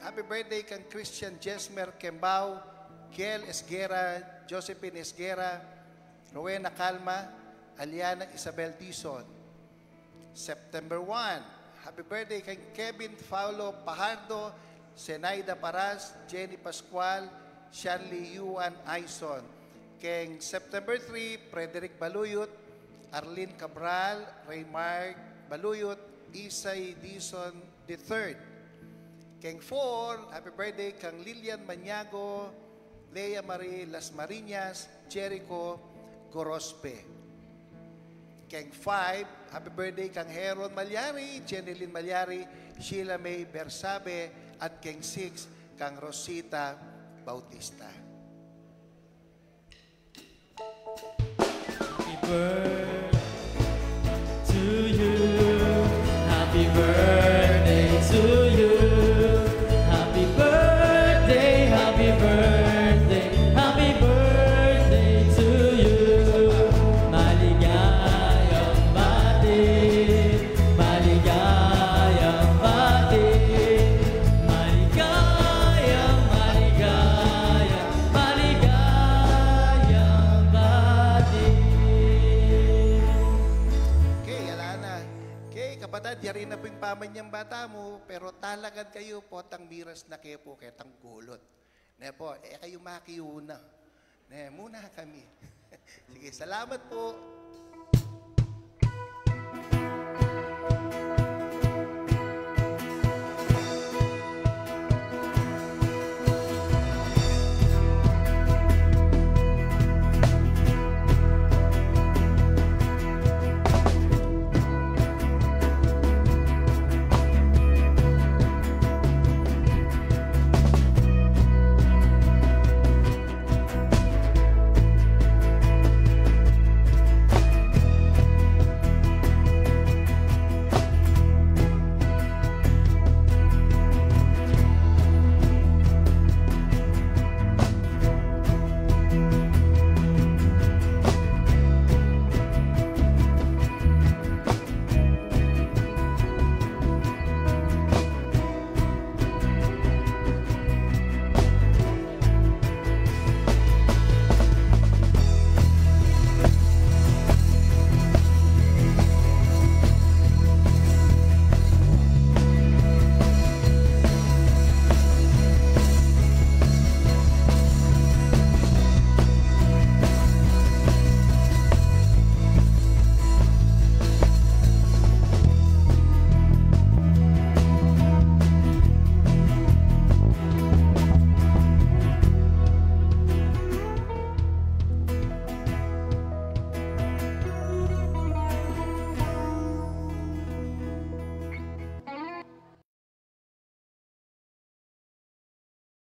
S4: Happy birthday kang Christian Jesmer Kembao, Kiel Esguera, Josephine Esguera, Rowena Calma, Aliana Isabel Dizon. September 1. Happy birthday kang Kevin Paulo Pajardo, Zenaida Paras, Jenny Pascual, Shanley Yuan Aison. Kang September 3, Frederick Baluyot, Arlene Cabral, Raymar Baluyot, Isay Dizon III. Keng 4, happy birthday kang Lilian Maniago, Lea Marie Las Marinas, Jericho Gorospe. Keng 5, happy birthday kang Heron Malyari, Jeneline Malyari, Sheila May Bersabe, at Keng 6, kang Rosita Bautista.
S1: Happy birthday to you. Happy birthday to you. Happy birthday, happy birthday, happy birthday to you. Maligayang bati, maligayang bati, maligayang, maligayang, maligayang bati.
S4: Okay, alana. Okay, kapatid, yari na po yung pamanyang bata mo, pero talagad kayo po tang miras na kayo po ketang gulot. Kayo makiuna. Muna kami. Sige, salamat po.